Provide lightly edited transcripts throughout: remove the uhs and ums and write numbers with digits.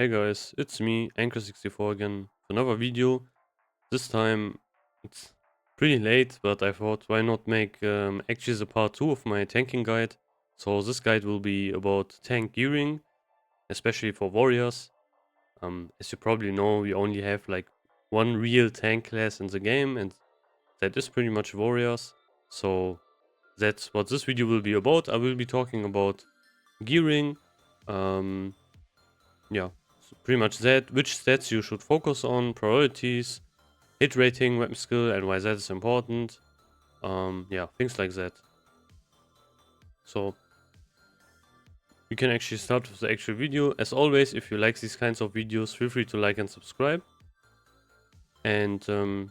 Hey guys, it's me, Anchor64 again, for another video. This time it's pretty late, but I thought why not make actually the part 2 of my tanking guide. So this guide will be about tank gearing, especially for warriors. As you probably know, we only have like one real tank class in the game, and that is pretty much warriors. So that's what this video will be about. I will be talking about gearing, um, yeah, so pretty much that. Which stats you should focus on, priorities, hit rating, weapon skill, and why that is important. Yeah, things like that. So we can actually start with the actual video. As always, if you like these kinds of videos, feel free to like and subscribe. And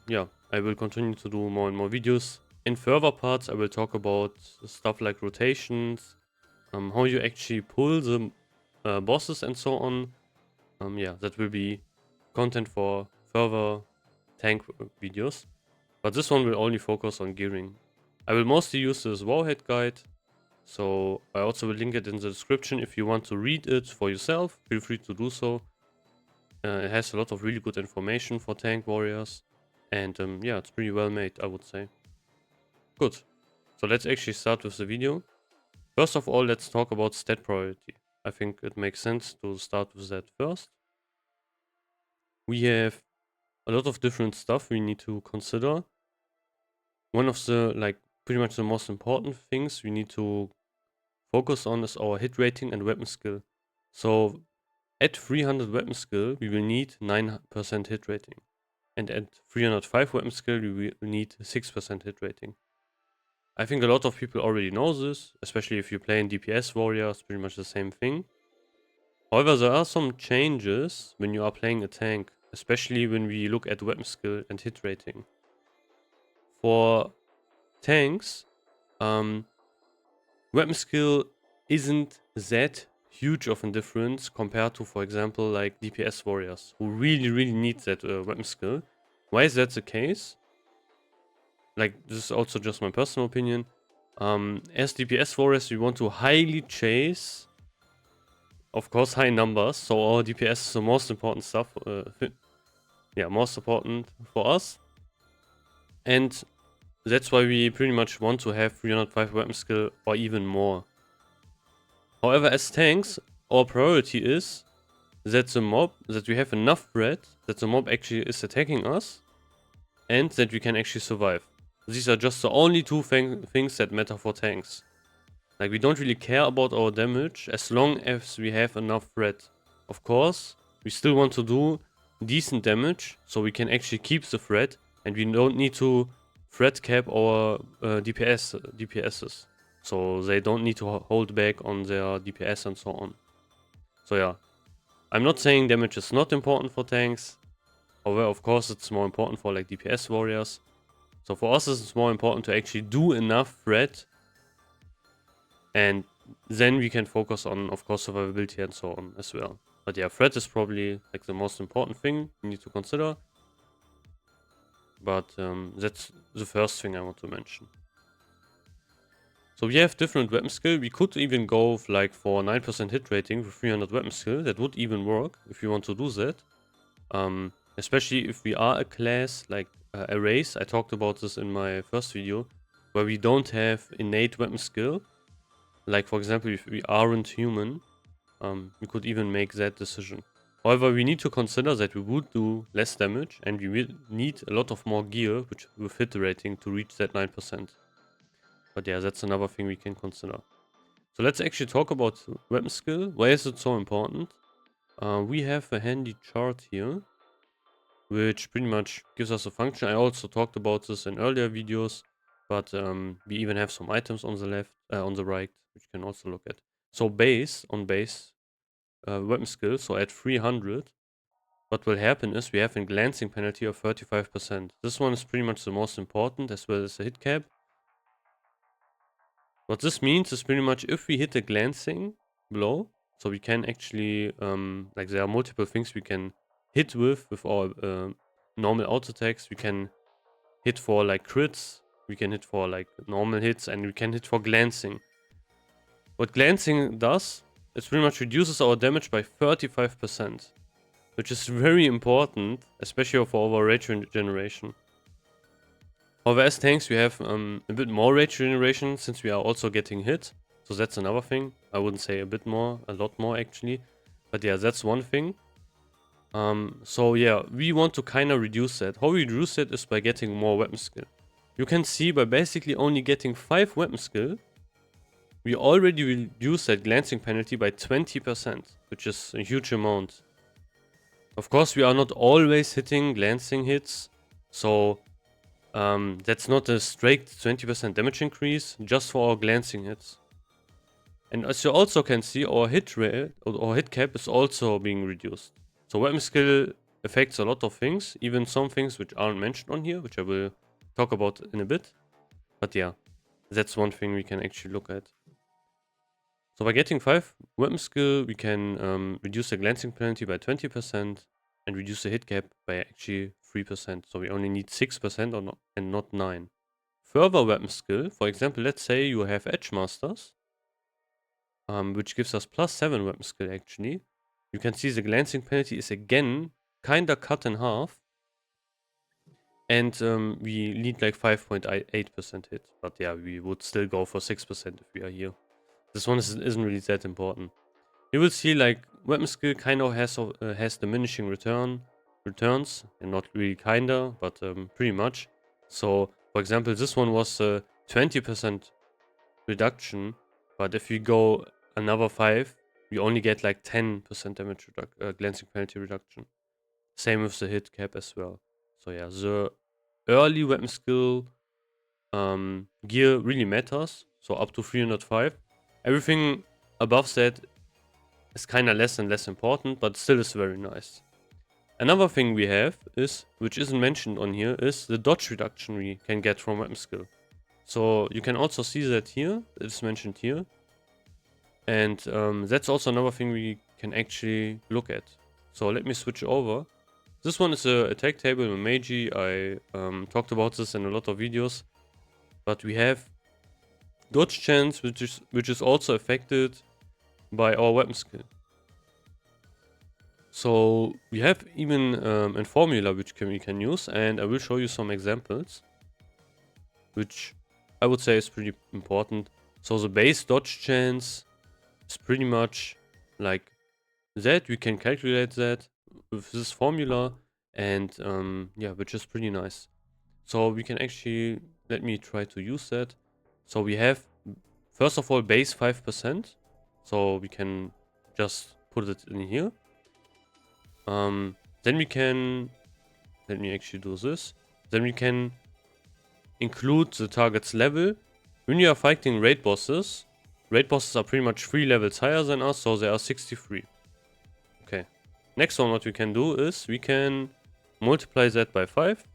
yeah, I will continue to do more and more videos. In further parts, I will talk about stuff like rotations, how you actually pull the bosses and so on. Yeah, that will be content for further tank videos. But this one will only focus on gearing. I will mostly use this Warhead guide. So I also will link it in the description if you want to read it for yourself. Feel free to do so. It has a lot of really good information for tank warriors. And yeah, it's pretty well made, I would say. Good. So let's actually start with the video. First of all, let's talk about stat priority. I think it makes sense to start with that first. We have a lot of different stuff we need to consider. One of the, like, pretty much the most important things we need to focus on is our hit rating and weapon skill. So at 300 weapon skill, we will need 9% hit rating. And at 305 weapon skill, we will need 6% hit rating. I think a lot of people already know this, especially if you play in DPS warrior, it's pretty much the same thing. However, there are some changes when you are playing a tank, especially when we look at weapon skill and hit rating. For tanks, weapon skill isn't that huge of a difference compared to, for example, like DPS warriors, who really need that weapon skill. Why is that the case? Like, this is also just my personal opinion. As DPS warriors, we want to highly chase, of course, high numbers. So our DPS is the most important stuff. Yeah, most important for us. And that's why we pretty much want to have 305 weapon skill or even more. However, as tanks, our priority is that we have enough threat that the mob actually is attacking us and that we can actually survive. These are just the only two things that matter for tanks. Like, we don't really care about our damage as long as we have enough threat. Of course, we still want to do decent damage so we can actually keep the threat and we don't need to threat cap our DPSs. So they don't need to hold back on their DPS and so on. So yeah, I'm not saying damage is not important for tanks. However, of course, it's more important for like DPS warriors. So for us, it's more important to actually do enough threat. And then we can focus on, of course, survivability and so on as well. But yeah, threat is probably like the most important thing we need to consider. But that's the first thing I want to mention. So we have different weapon skill. We could even go like for 9% hit rating for 300 weapon skill. That would even work if you want to do that. Especially if we are a class like a race. I talked about this in my first video, where we don't have innate weapon skill. Like, for example, if we aren't human, we could even make that decision. However, we need to consider that we would do less damage and we will need a lot of more gear which with hit rating to reach that 9%. But yeah, that's another thing we can consider. So let's actually talk about weapon skill. Why is it so important? We have a handy chart here, which pretty much gives us a function. I also talked about this in earlier videos, but we even have some items on the left, on the right, which you can also look at. So base weapon skill, so at 300, what will happen is we have a glancing penalty of 35%. This one is pretty much the most important, as well as the hit cap. What this means is pretty much if we hit a glancing blow, so we can actually, like, there are multiple things we can hit with our normal auto attacks. We can hit for like crits, we can hit for like normal hits, and we can hit for glancing. What glancing does, it pretty much reduces our damage by 35%. which is very important, especially for our rage regeneration. However, as tanks, we have a bit more rage regeneration since we are also getting hit. So that's another thing. I wouldn't say a bit more, a lot more actually. But yeah, that's one thing. So yeah, we want to kind of reduce that. How we reduce it is by getting more weapon skill. You can see by basically only getting 5 weapon skill, we already reduce that glancing penalty by 20%, which is a huge amount. Of course, we are not always hitting glancing hits, so that's not a straight 20% damage increase just for our glancing hits. And as you also can see, our hit rate or hit cap is also being reduced. So weapon skill affects a lot of things, even some things which aren't mentioned on here, which I will talk about in a bit. But yeah, that's one thing we can actually look at. So by getting 5 weapon skill, we can reduce the glancing penalty by 20% and reduce the hit cap by actually 3%. So we only need 6% or not, and not 9. Further weapon skill, for example, let's say you have Edge Masters, which gives us plus 7 weapon skill actually. You can see the glancing penalty is again kinda cut in half. And we need like 5.8% hit. But yeah, we would still go for 6% if we are here. This one isn't really that important. You will see like weapon skill kind of has diminishing returns, and not really kinda, but pretty much. So for example, this one was a 20% reduction, but if we go another 5, we only get like 10% damage glancing penalty reduction. Same with the hit cap as well. So yeah, the early weapon skill gear really matters. So up to 305. Everything above that is kind of less and less important, but still is very nice. Another thing we have is, which isn't mentioned on here, is the dodge reduction we can get from weapon skill. So you can also see that here, it's mentioned here. And that's also another thing we can actually look at. So let me switch over. This one is a attack table in Meiji. I talked about this in a lot of videos. But we have dodge chance, which is also affected by our weapon skill. So we have even a formula which we can use, and I will show you some examples, which I would say is pretty important. So the base dodge chance is pretty much like that. We can calculate that with this formula, and yeah, which is pretty nice. So we can actually, let me try to use that. So we have, first of all, base 5%. So we can just put it in here. Then we can, let me actually do this. Then we can include the target's level. When you are fighting raid bosses are pretty much 3 levels higher than us, so they are 63. Okay. Next one, what we can do is we can multiply that by 5.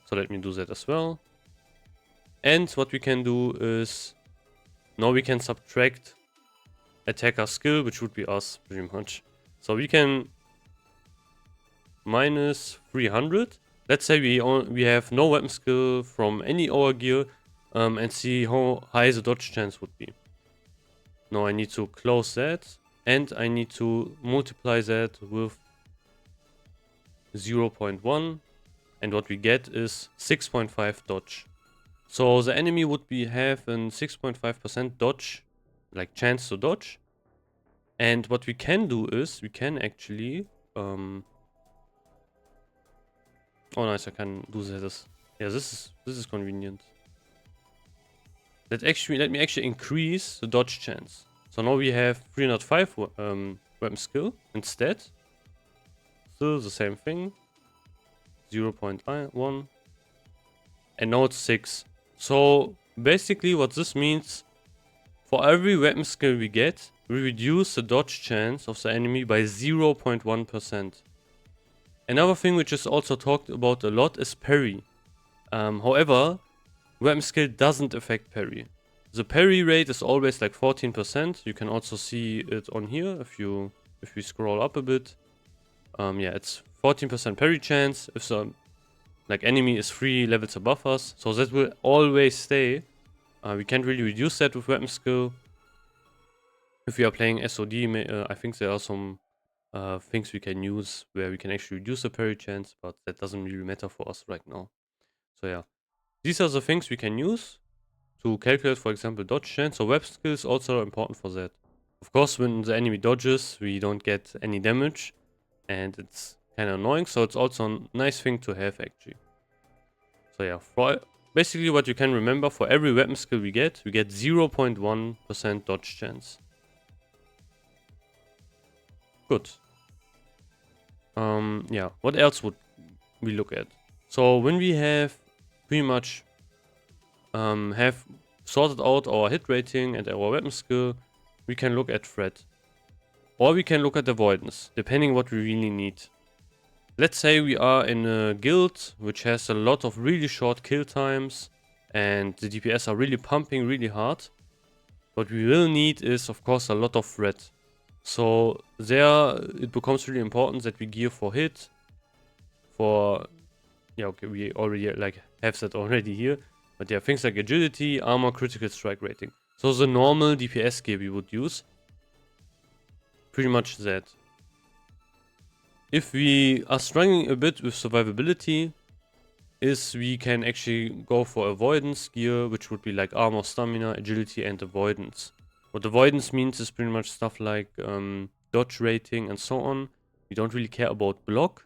So let me do that as well. And what we can do is, now we can subtract attacker skill, which would be us pretty much. So we can minus 300. Let's say we have no weapon skill from any our gear, and see how high the dodge chance would be. Now I need to close that, and I need to multiply that with 0.1, and what we get is 6.5 dodge. So the enemy would have a 6.5% dodge, like chance to dodge. And what we can do is we can actually oh nice, I can do this. Yeah, this is convenient. Let me actually increase the dodge chance. So now we have 305 weapon skill instead. Still the same thing. 0.1. And now it's 6. So basically what this means, for every weapon skill we get, we reduce the dodge chance of the enemy by 0.1%. Another thing which is also talked about a lot is parry. However, weapon skill doesn't affect parry. The parry rate is always like 14%. You can also see it on here if we scroll up a bit. Yeah, it's 14% parry chance if the enemy is 3 levels above us. So that will always stay. We can't really reduce that with weapon skill. If we are playing SOD, I think there are some things we can use where we can actually reduce the parry chance, but that doesn't really matter for us right now. So yeah, these are the things we can use to calculate, for example, dodge chance. So web skill is also important for that. Of course, when the enemy dodges, we don't get any damage, and it's kind of annoying. So it's also a nice thing to have actually. So yeah, basically what you can remember, for every weapon skill we get 0.1% dodge chance. Good. Yeah, what else would we look at? So when we have pretty much have sorted out our hit rating and our weapon skill, we can look at threat. Or we can look at avoidance, depending what we really need. Let's say we are in a guild which has a lot of really short kill times and the DPS are really pumping really hard. What we will need is, of course, a lot of threat. So there it becomes really important that we gear for hit, for, yeah, okay, we already like have that already here. But yeah, things like agility, armor, critical strike rating. So the normal DPS gear we would use. Pretty much that. If we are struggling a bit with survivability, is we can actually go for avoidance gear, which would be like armor, stamina, agility, and avoidance. What avoidance means is pretty much stuff like dodge rating and so on. We don't really care about block,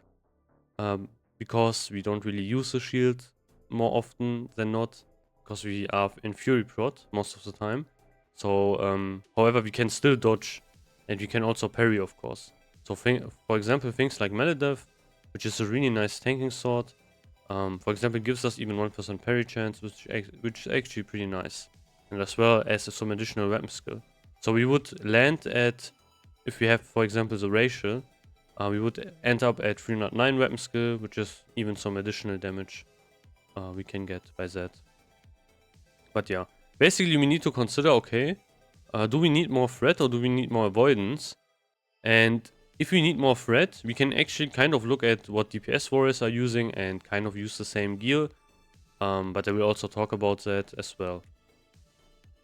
because we don't really use the shield more often than not, because we are in Fury Prot most of the time. So, however, we can still dodge, and we can also parry, of course. So, for example, things like Melee-Death, which is a really nice tanking sword, for example, gives us even 1% parry chance, which is actually pretty nice. And as well as some additional weapon skill. So we would land at, if we have, for example, the ratio, we would end up at 309 weapon skill, which is even some additional damage we can get by that. But yeah, basically we need to consider, okay, do we need more threat or do we need more avoidance? And if we need more threat, we can actually kind of look at what DPS warriors are using and kind of use the same gear. But I will also talk about that as well.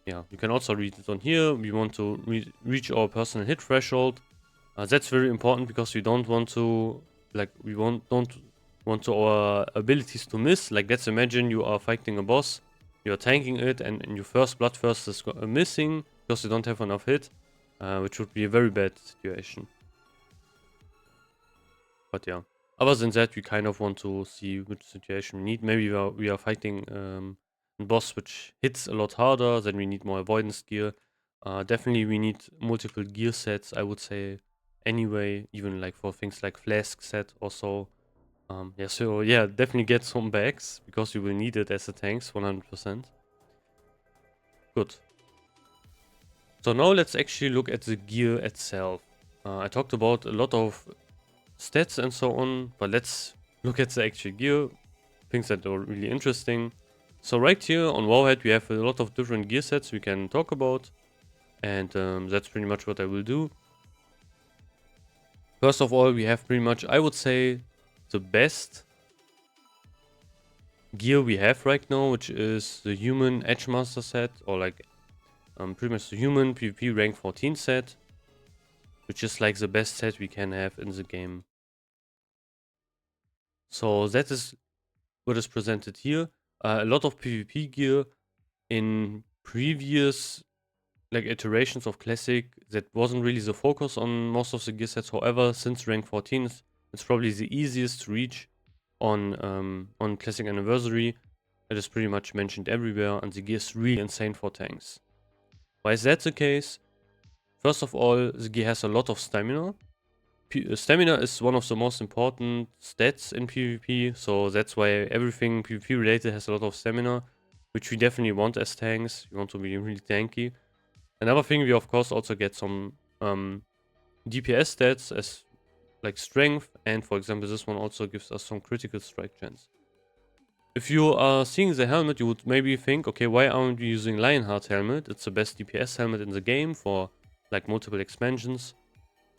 Yeah, you can also read it on here. We want to reach our personal hit threshold. That's very important because we don't want to, like, don't want to our abilities to miss. Like, let's imagine you are fighting a boss, you are tanking it, and your first bloodthirst is missing because you don't have enough hit, which would be a very bad situation. But yeah, other than that, we kind of want to see which situation we need. Maybe we are fighting a boss which hits a lot harder, then we need more avoidance gear. Definitely we need multiple gear sets, I would say, anyway, even like for things like flask set or so. Yeah, so yeah, definitely get some bags because you will need it as a tanks, 100%. Good. So now let's actually look at the gear itself. I talked about a lot of stats and so on, but let's look at the actual gear, things that are really interesting. So right here on Wowhead we have a lot of different gear sets we can talk about, and that's pretty much what I will do. First of all, we have pretty much, I would say, the best gear we have right now, which is the Human Edgemaster set, or like pretty much the Human PvP rank 14 set, which is like the best set we can have in the game. So that is what is presented here. A lot of PvP gear in previous like iterations of Classic, that wasn't really the focus on most of the gear sets. However, since rank 14, it's probably the easiest to reach on Classic Anniversary. It is pretty much mentioned everywhere, and the gear is really insane for tanks. Why is that the case? First of all, the gear has a lot of stamina. Stamina is one of the most important stats in PvP, so that's why everything PvP related has a lot of stamina, which we definitely want as tanks. We want to be really tanky. Another thing, we of course also get some DPS stats as like strength, and for example this one also gives us some critical strike chance. If you are seeing the helmet, you would maybe think, okay, why aren't we using Lionheart helmet? It's the best DPS helmet in the game for like multiple expansions.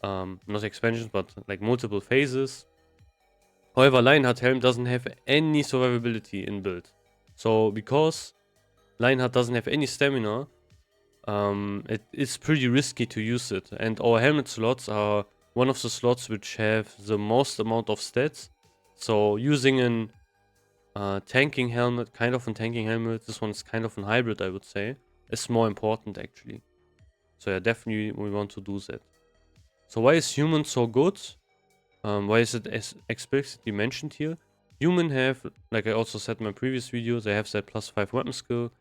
Not expansions, but like multiple phases. However, Lionheart helm doesn't have any survivability in build. So because Lionheart doesn't have any stamina, it is pretty risky to use it. And our helmet slots are one of the slots which have the most amount of stats. So using an tanking helmet, kind of a tanking helmet, this one is kind of a hybrid, I would say, is more important actually. So yeah, definitely we want to do that. So why is human so good? Why is it as explicitly mentioned here? Human have, like I also said in my previous video, they have that +5 weapon skill,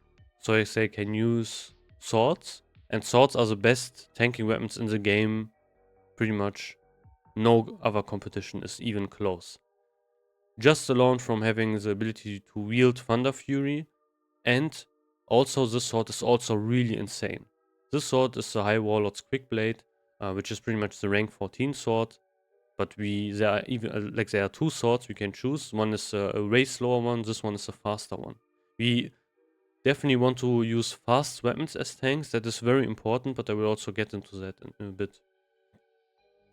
so they can use swords, and swords are the best tanking weapons in the game. Pretty much no other competition is even close. Just alone from having the ability to wield Thunderfury, and also this sword is also really insane. This sword is the High Warlord's Quick Blade, which is pretty much the rank 14 sword. But there are even there are two swords we can choose. One is a way slower one. This one is a faster one. We definitely want to use fast weapons as tanks. That is very important. But I will also get into that in a bit.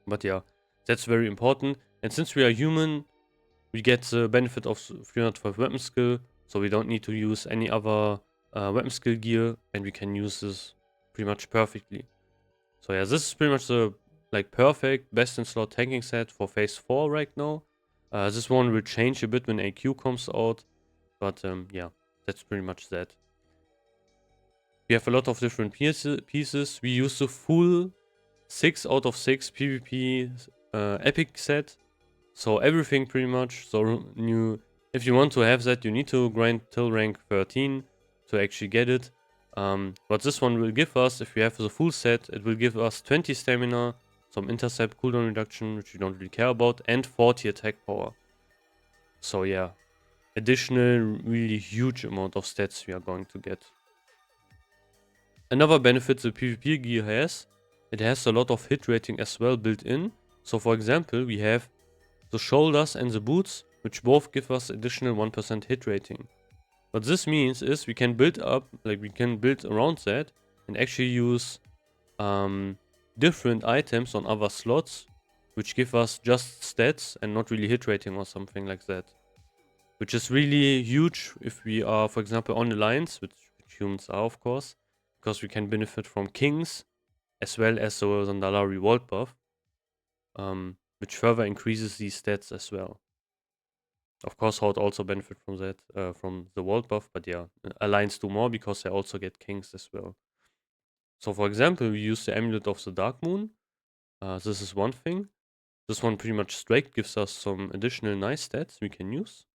But yeah, that's very important. And since we are human, we get the benefit of 312 weapon skill. So we don't need to use any other weapon skill gear, and we can use this pretty much perfectly. So yeah, this is pretty much the perfect best in slot tanking set for phase 4 right now. This one will change a bit when AQ comes out, but yeah, that's pretty much that. We have a lot of different pieces. We use the full 6 out of 6 PvP epic set, so everything pretty much. So if you want to have that, you need to grind till rank 13 to actually get it. What this one will give us, if we have the full set, it will give us 20 stamina, some intercept cooldown reduction, which we don't really care about, and 40 attack power. So yeah, additional really huge amount of stats we are going to get. Another benefit the PvP gear has, it has a lot of hit rating as well built in. So for example, we have the shoulders and the boots, which both give us additional 1% hit rating. What this means is we can build up, we can build around that and actually use different items on other slots, which give us just stats and not really hit rating or something like that. Which is really huge if we are, for example, on Alliance, which humans are, of course, because we can benefit from Kings as well as the Zandalari Vault buff, which further increases these stats as well. Of course, Horde also benefit from that, from the Vault buff, but yeah, Alliance do more because they also get Kings as well. So for example, we use the Amulet of the Dark Moon. This is one thing. This one pretty much straight gives us some additional nice stats we can use,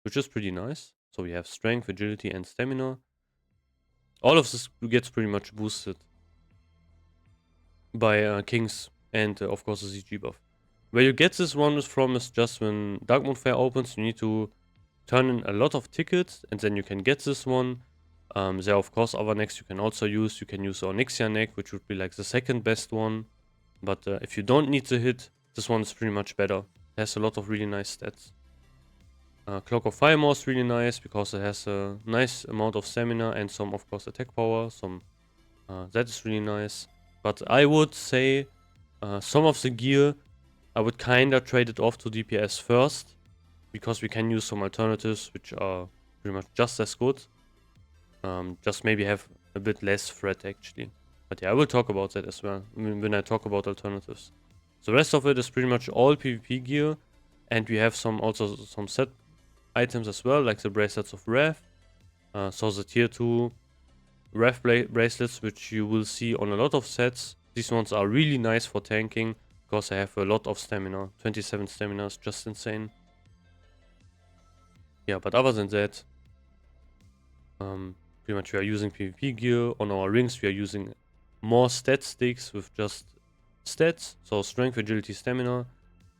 which is pretty nice. So we have strength, agility, and stamina. All of this gets pretty much boosted by Kings and of course the ZG buff. Where you get this one from is just when Darkmoon Fair opens, you need to turn in a lot of tickets and then you can get this one. There are of course other necks you can also use. You can use Onyxia neck, which would be like the second best one. But if you don't need the hit, this one is pretty much better. It has a lot of really nice stats. Cloak of Firemaw is really nice because it has a nice amount of stamina and some of course attack power. That is really nice. But I would say some of the gear I would kinda trade it off to DPS first, because we can use some alternatives which are pretty much just as good. Just maybe have a bit less threat actually. But yeah, I will talk about that as well when I talk about alternatives. The rest of it is pretty much all PvP gear, and we have also some set items as well, like the Bracelets of Wrath. So the tier 2 Wrath bracelets, which you will see on a lot of sets. These ones are really nice for tanking, because they have a lot of stamina. 27 stamina is just insane. Yeah, but other than that, pretty much we are using PvP gear. On our rings we are using more stat sticks with just stats. So strength, agility, stamina.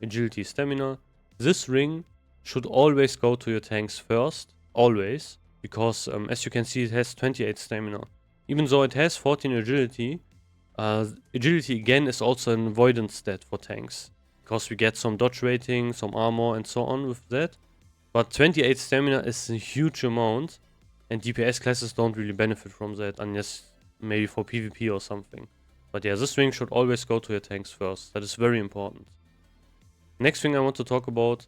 Agility, stamina. This ring should always go to your tanks first. Always. Because as you can see, it has 28 stamina. Even though it has 14 agility, agility again is also an avoidance stat for tanks. Because we get some dodge rating, some armor and so on with that. But 28 stamina is a huge amount. And DPS classes don't really benefit from that unless maybe for PvP or something. But yeah, this ring should always go to your tanks first. That is very important. Next thing I want to talk about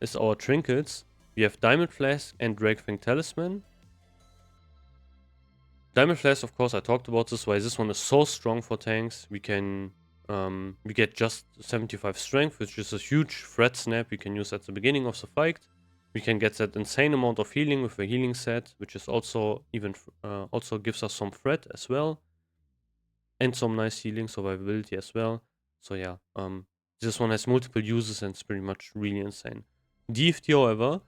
is our trinkets. We have Diamond Flask and Dragfang Talisman. Diamond Flask, of course, I talked about this, why this one is so strong for tanks. We can we get just 75 strength, which is a huge threat snap we can use at the beginning of the fight. We can get that insane amount of healing with a healing set, which is also also gives us some threat as well, and some nice healing survivability as well. So yeah, this one has multiple uses and it's pretty much really insane. DFT, however,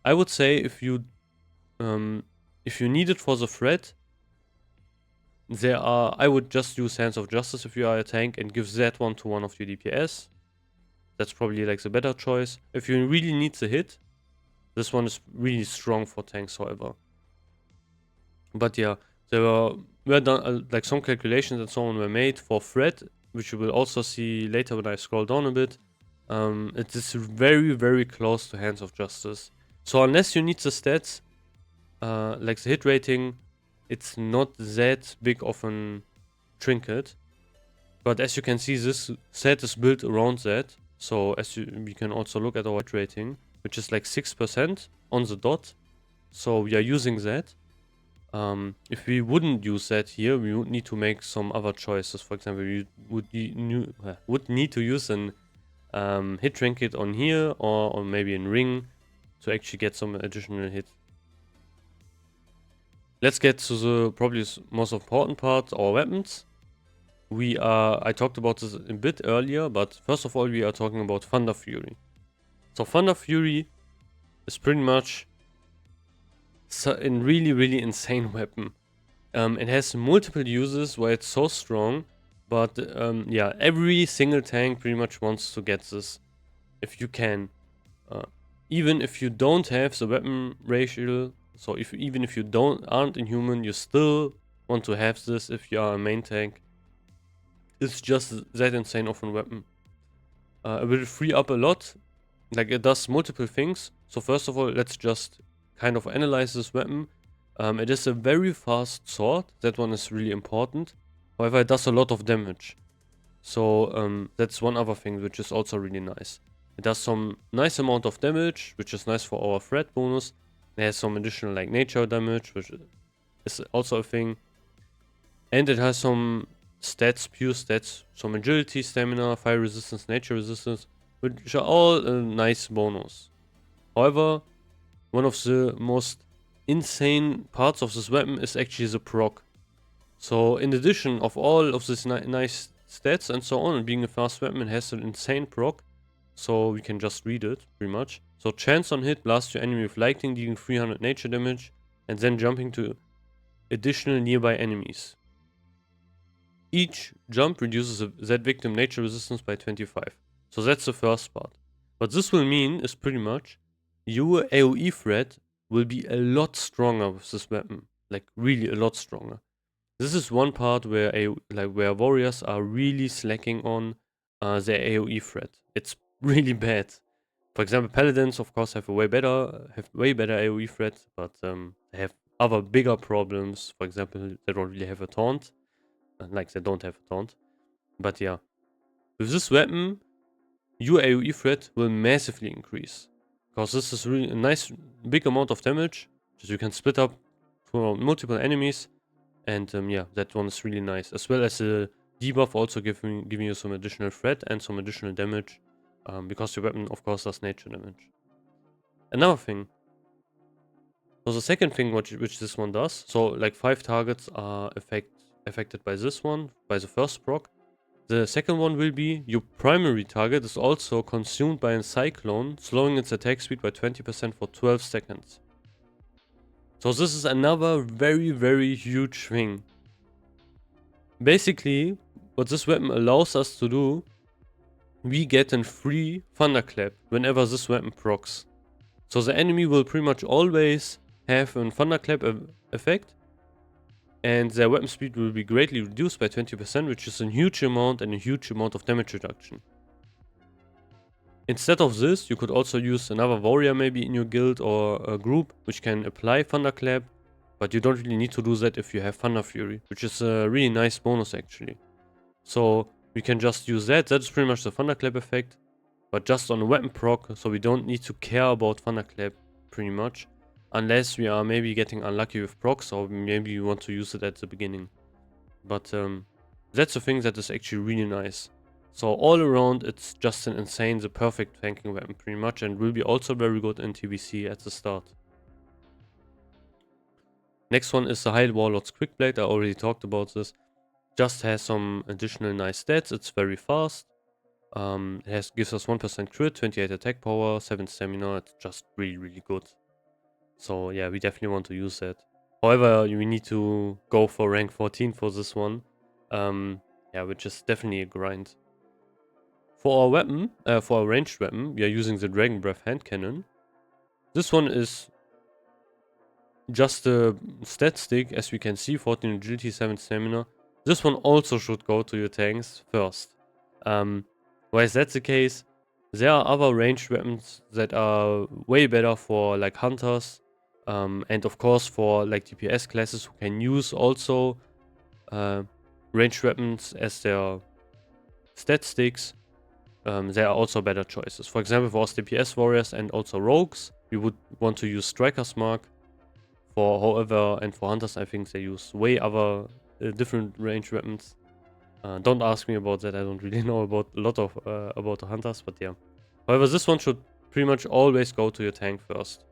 I would say if you need it for the threat, I would just use Hands of Justice if you are a tank and give that one to one of your DPS. That's probably like the better choice. If you really need the hit, this one is really strong for tanks, however. But yeah, there were done like some calculations and so on were made for threat, which you will also see later when I scroll down a bit. It is very, very close to Hands of Justice. So unless you need the stats, like the hit rating, it's not that big of an trinket. But as you can see, this set is built around that. So we can also look at our hit rating, which is like 6% on the dot. So we are using that. If we wouldn't use that here, we would need to make some other choices. For example, we would need to use an hit trinket on here or maybe in ring to actually get some additional hit. Let's get to the probably most important part, our weapons. I talked about this a bit earlier, but first of all, we are talking about Thunderfury. So Thunderfury is pretty much a really, really insane weapon. It has multiple uses where it's so strong, but yeah, every single tank pretty much wants to get this if you can. Even if you don't have the weapon ratio, so even if you aren't inhuman, you still want to have this if you are a main tank. It's just that insane of a weapon. It will free up a lot. Like, it does multiple things. So first of all, let's just kind of analyze this weapon. It is a very fast sword. That one is really important. However, it does a lot of damage. So that's one other thing which is also really nice. It does some nice amount of damage, which is nice for our threat bonus. It has some additional like nature damage, which is also a thing. And it has some stats, pure stats, some agility, stamina, fire resistance, nature resistance, which are all a nice bonus. However, one of the most insane parts of this weapon is actually the proc. So in addition of all of this nice stats and so on, and being a fast weapon, it has an insane proc. So we can just read it, pretty much. So chance on hit, blast your enemy with lightning, dealing 300 nature damage, and then jumping to additional nearby enemies. Each jump reduces that victim nature resistance by 25. So that's the first part. What this will mean is pretty much your AoE threat will be a lot stronger with this weapon. Like really a lot stronger. This is one part where where warriors are really slacking on their AoE threat. It's really bad. For example, paladins of course have way better AoE threat, but they have other bigger problems. For example, they don't really have a taunt. Like they don't have a taunt. But yeah, with this weapon, your AoE threat will massively increase. Because this is really a nice big amount of damage that you can split up for multiple enemies. And yeah, that one is really nice. As well as the debuff also giving you some additional threat and some additional damage. Because your weapon of course does nature damage. Another thing. So the second thing which this one does, so like 5 targets are affected by this one, by the first proc. The second one will be your primary target is also consumed by a cyclone, slowing its attack speed by 20% for 12 seconds. So this is another very, very huge thing. Basically, what this weapon allows us to do, we get a free thunderclap whenever this weapon procs. So the enemy will pretty much always have a thunderclap effect, and their weapon speed will be greatly reduced by 20%, which is a huge amount and a huge amount of damage reduction. Instead of this, you could also use another warrior maybe in your guild or a group which can apply Thunderclap, but you don't really need to do that if you have Thunderfury, which is a really nice bonus actually. So we can just use that. That's pretty much the Thunderclap effect, but just on a weapon proc, so we don't need to care about Thunderclap pretty much. Unless we are maybe getting unlucky with procs, or maybe you want to use it at the beginning. But That's the thing that is actually really nice. So all around, it's just an insane, the perfect tanking weapon pretty much, and will be also very good in TBC at the start. Next one is the High Warlord's Quickblade. I already talked about this. Just has some additional nice stats. It's very fast. Gives us 1% crit, 28 attack power, 7 stamina. It's just really good. So yeah, we definitely want to use that. However, we need to go for rank 14 for this one. Yeah, which is definitely a grind. For our weapon, for our ranged weapon, we are using the Dragon Breath hand cannon. This one is just a stat stick, as we can see, 14 agility, 7 stamina. This one also should go to your tanks first. Why is that the case? There are other ranged weapons that are way better for like hunters, and of course for like DPS classes who can use also ranged weapons as their stat sticks. There are also better choices. For example, for us DPS warriors and also rogues, we would want to use Striker's Mark. However, and for hunters, I think they use way other different range weapons. Don't ask me about that. I don't really know about a lot of about the hunters, but yeah. However, this one should pretty much always go to your tank first.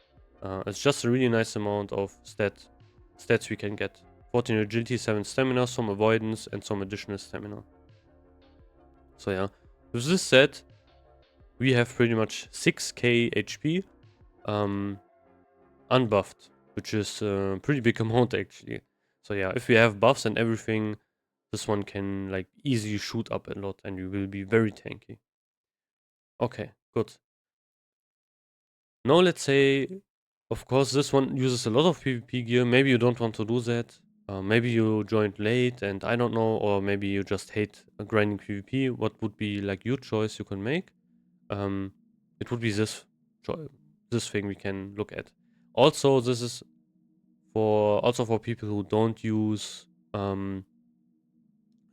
It's just a really nice amount of stats we can get. 14 agility, 7 stamina, some avoidance, and some additional stamina. So yeah, with this set, we have pretty much 6k HP, unbuffed, which is a pretty big amount actually. So yeah, if we have buffs and everything, this one can like easily shoot up a lot and you will be very tanky. Okay, good. Now let's say, of course, this one uses a lot of PvP gear. Maybe you don't want to do that. Maybe you joined late and I don't know, or maybe you just hate grinding PvP. What would be like your choice you can make? It would be this thing we can look at. Also, this is for people who don't use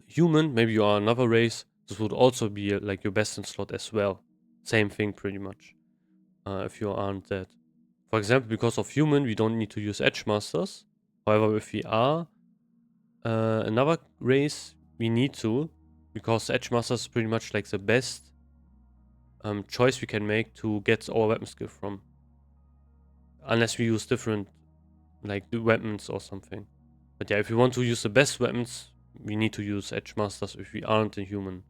human. Maybe you are another race. This would also be like your best in slot as well. Same thing pretty much. If you aren't that. For example, because of human, we don't need to use edge masters. However, if we are another race, we need to, because edge masters is pretty much like the best choice we can make to get our weapon skill from. Unless we use different like weapons or something. But yeah, if we want to use the best weapons, we need to use edge masters if we aren't a human.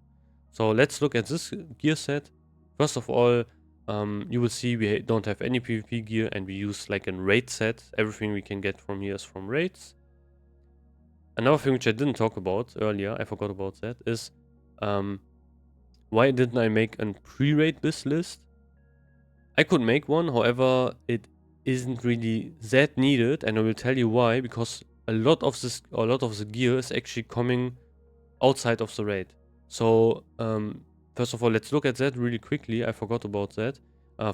So let's look at this gear set. First of all, you will see we don't have any PvP gear and we use like a raid set. Everything we can get from here is from raids. Another thing which I didn't talk about earlier, I forgot about that, is why didn't I make a pre-raid BiS list? I could make one, however, it isn't really that needed, and I will tell you why, because a lot of the gear is actually coming outside of the raid. So first of all, let's look at that really quickly. I forgot about that.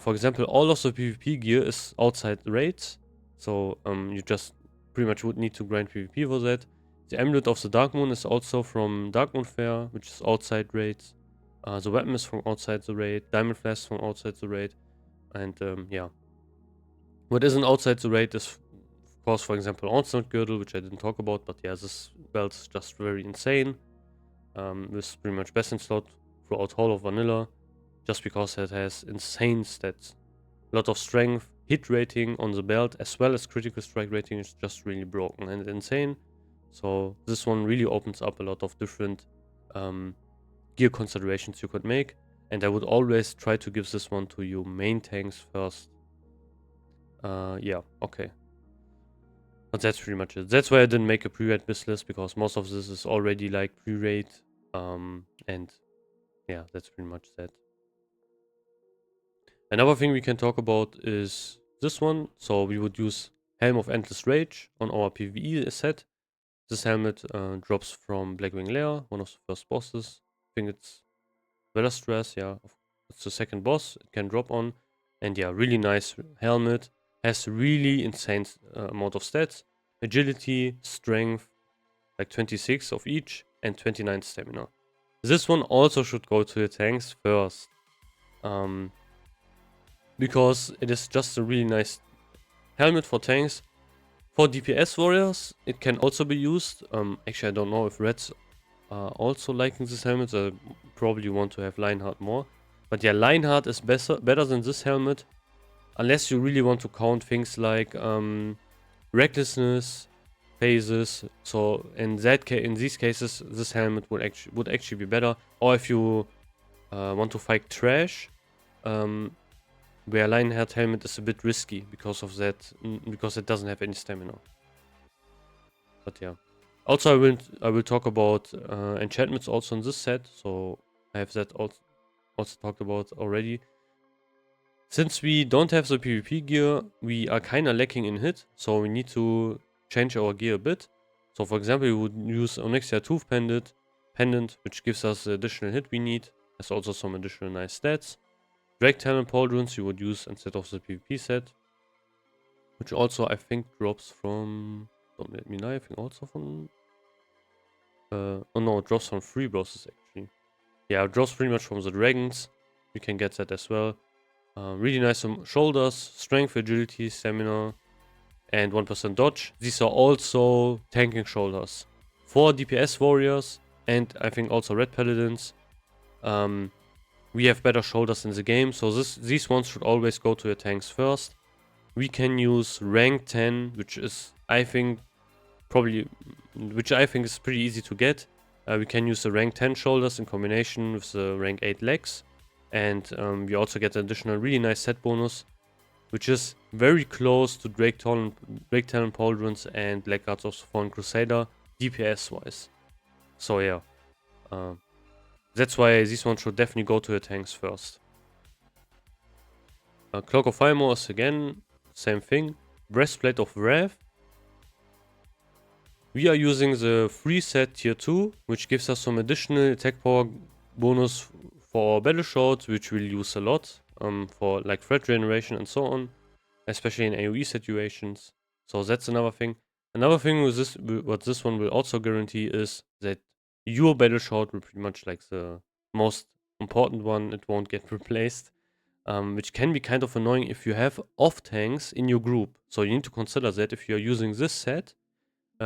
For example, all of the PvP gear is outside the raids, so you just pretty much would need to grind PvP for that. The Amulet of the Dark Moon is also from Darkmoon Fair, which is outside raids. The weapon is from outside the raid. Diamond Flask from outside the raid. And yeah. What isn't outside the raid is, of course, for example, Onslaught Girdle, which I didn't talk about, but yeah, this belt is just very insane. With pretty much best in slot throughout all of vanilla, just because it has insane stats. A lot of strength, hit rating on the belt, as well as critical strike rating is just really broken and insane. So this one really opens up a lot of different gear considerations you could make. And I would always try to give this one to your main tanks first. Yeah, okay. But that's pretty much it. That's why I didn't make a pre-raid BiS list, because most of this is already like pre-raid. And yeah, that's pretty much that. Another thing we can talk about is this one. So we would use Helm of Endless Rage on our PvE set. This helmet drops from Blackwing Lair, one of the first bosses. I think it's Velostress, yeah. It's the second boss it can drop on. And yeah, really nice helmet. Has really insane amount of stats. Agility, strength, like 26 of each, and 29 stamina. This one also should go to the tanks first. Because it is just a really nice helmet for tanks. For DPS warriors, it can also be used. Actually, I don't know if reds are also liking this helmet. I probably want to have Lionheart more. But yeah, Lionheart is better than this helmet. Unless you really want to count things like recklessness, phases. So in these cases, this helmet would actually be better. Or if you want to fight trash, where Lionheart helmet is a bit risky because of that, because it doesn't have any stamina. But yeah. Also, I will talk about enchantments also in this set. So I have that also talked about already. Since we don't have the PvP gear, we are kind of lacking in hit, so we need to change our gear a bit. So for example, we would use Onyxia Tooth Pendant, which gives us the additional hit we need. There's also some additional nice stats. Drake Talon Pauldrons you would use instead of the PvP set, which also I think drops from... Don't let me lie, I think also from... oh no, it drops from 3 bosses actually. Yeah, it drops pretty much from the dragons. You can get that as well. Really nice shoulders, strength, agility, stamina, and 1% dodge. These are also tanking shoulders. For DPS warriors, and I think also red paladins, we have better shoulders in the game, so these ones should always go to your tanks first. We can use rank 10, which is, I think, is pretty easy to get. We can use the rank 10 shoulders in combination with the rank 8 legs. And we also get an additional really nice set bonus, which is very close to Drake Talon Pauldrons and Blackguards of the Fallen Crusader, DPS wise. So yeah, that's why these ones should definitely go to your tanks first. Cloak of Firemores again, same thing. Breastplate of Wrath. We are using the free set tier 2, which gives us some additional attack power bonus for our battle shot, which we'll use a lot for like threat generation and so on, especially in AoE situations. So that's another thing. Another thing with this, what this one will also guarantee is that your battle shot will pretty much like the most important one. It won't get replaced, which can be kind of annoying if you have off tanks in your group. So you need to consider that if you're using this set.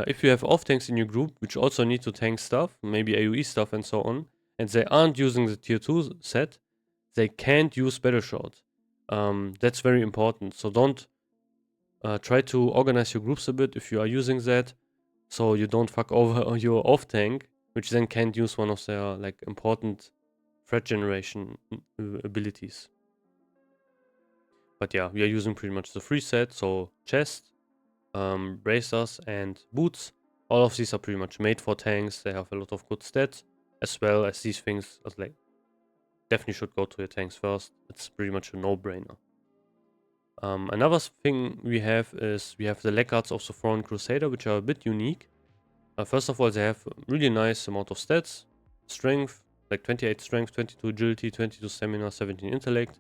If you have off tanks in your group, which also need to tank stuff, maybe AoE stuff and so on, and they aren't using the tier 2 set, they can't use Battle Shot. That's very important. So don't try to organize your groups a bit if you are using that, so you don't fuck over your off tank, which then can't use one of their like important threat generation abilities. But yeah, we are using pretty much the free set, so chest, bracers and boots. All of these are pretty much made for tanks. They have a lot of good stats, as well as these things as like definitely should go to your tanks first. It's pretty much a no-brainer. Another thing we have is we have the Blackguards of the Fallen Crusader, which are a bit unique. First of all, they have a really nice amount of stats. Strength, like 28 strength, 22 agility, 22 stamina, 17 intellect.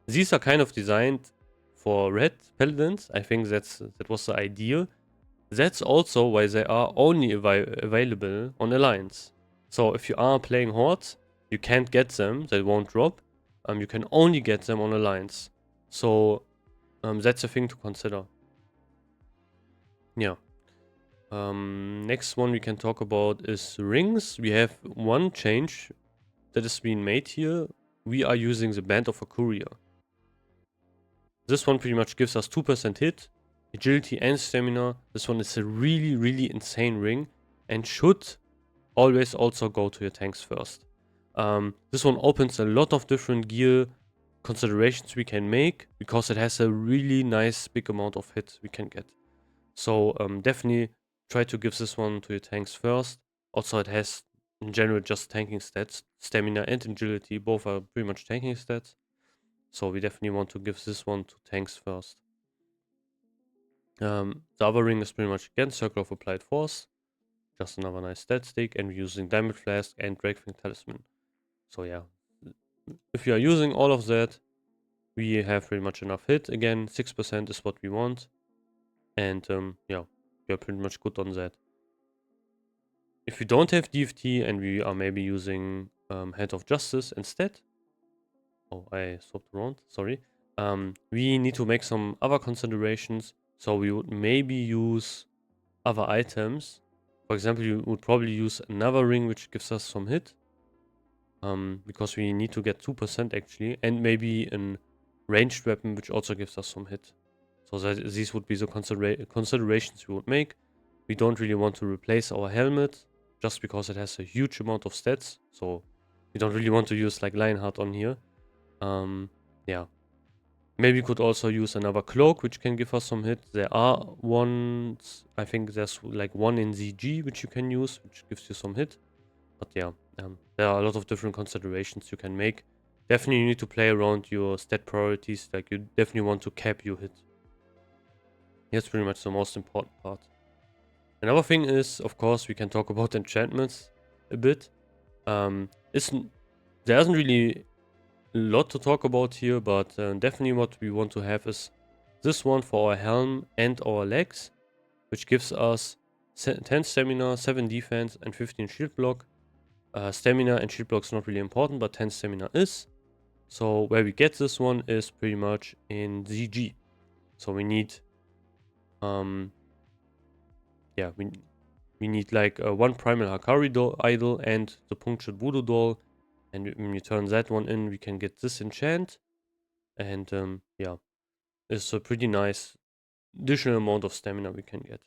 These are kind of designed for red paladins. I think that was the idea. That's also why they are only available on Alliance. So if you are playing Hordes, you can't get them, they won't drop. You can only get them on Alliance. So that's a thing to consider. Yeah. Next one we can talk about is rings. We have one change that has been made here. We are using the Band of a Courier. This one pretty much gives us 2% hit, agility and stamina. This one is a really, really insane ring and should always also go to your tanks first. This one opens a lot of different gear considerations we can make because it has a really nice big amount of hit we can get. So definitely try to give this one to your tanks first. Also it has in general just tanking stats. Stamina and agility both are pretty much tanking stats. So we definitely want to give this one to tanks first. The other ring is pretty much again Circle of Applied Force. Just another nice stat stick, and we're using Diamond Flask and Drakefang Talisman. So yeah, if you are using all of that, we have pretty much enough hit. Again, 6% is what we want. And yeah, we are pretty much good on that. If we don't have DFT and we are maybe using Hand of Justice instead. Oh, I swapped around, sorry. We need to make some other considerations. So we would maybe use other items For example, you would probably use another ring which gives us some hit. Because we need to get 2% actually, and maybe a ranged weapon which also gives us some hit. So these would be the considerations we would make. We don't really want to replace our helmet just because it has a huge amount of stats. So we don't really want to use like Lionheart on here. Yeah. Maybe we could also use another cloak which can give us some hit. There are ones, I think there's like one in ZG which you can use, which gives you some hit. But yeah, there are a lot of different considerations you can make. Definitely you need to play around your stat priorities. Like you definitely want to cap your hit. That's pretty much the most important part. Another thing is, of course, we can talk about enchantments a bit. There isn't really a lot to talk about here, but definitely what we want to have is this one for our helm and our legs, which gives us 10 stamina, 7 defense, and 15 shield block. Stamina and shield block is not really important, but 10 stamina is. So where we get this one is pretty much in ZG. So we need, yeah, we need like one primal Hakkari idol and the punctured voodoo doll. And when we turn that one in, we can get this enchant. And yeah, it's a pretty nice additional amount of stamina we can get.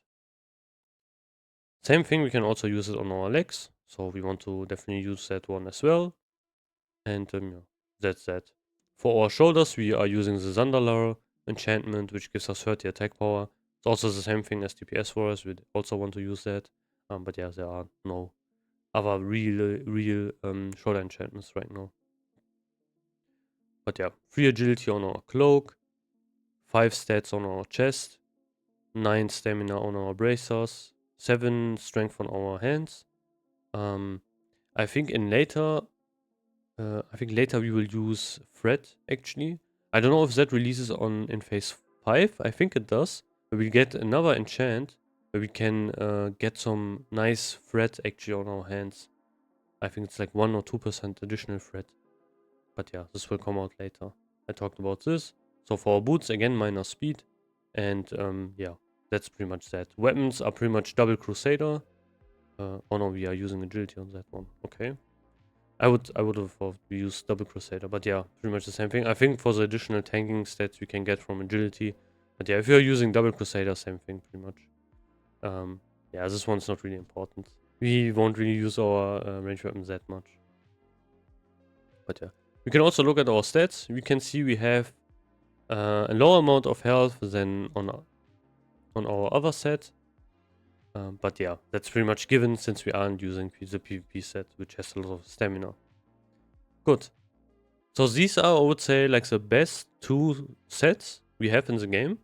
Same thing, we can also use it on our legs. So we want to definitely use that one as well. And yeah, that's that. For our shoulders, we are using the Zandalar enchantment, which gives us 30 attack power. It's also the same thing as DPS for us. We also want to use that. But yeah, there are no other real shoulder enchantments right now. But yeah, 3 agility on our cloak, 5 stats on our chest, 9 stamina on our bracers, 7 strength on our hands. I think later we will use Threat actually. I don't know if that releases in phase 5. I think it does. But we get another enchant where we can get some nice Threat actually on our hands. I think it's like 1 or 2% additional Threat. But yeah, this will come out later. I talked about this. So for our boots, again, minus speed. And yeah, that's pretty much that. Weapons are pretty much double Crusader. Oh no, we are using agility on that one. Okay. I would have thought we use double Crusader, but yeah, pretty much the same thing. I think for the additional tanking stats we can get from agility. But yeah, if you're using double Crusader, same thing pretty much. Yeah, this one's not really important. We won't really use our range weapons that much. But yeah, we can also look at our stats. We can see we have a lower amount of health than on our other set. But yeah, that's pretty much given since we aren't using the PvP set, which has a lot of stamina. Good. So these are, I would say, like the best 2 sets we have in the game.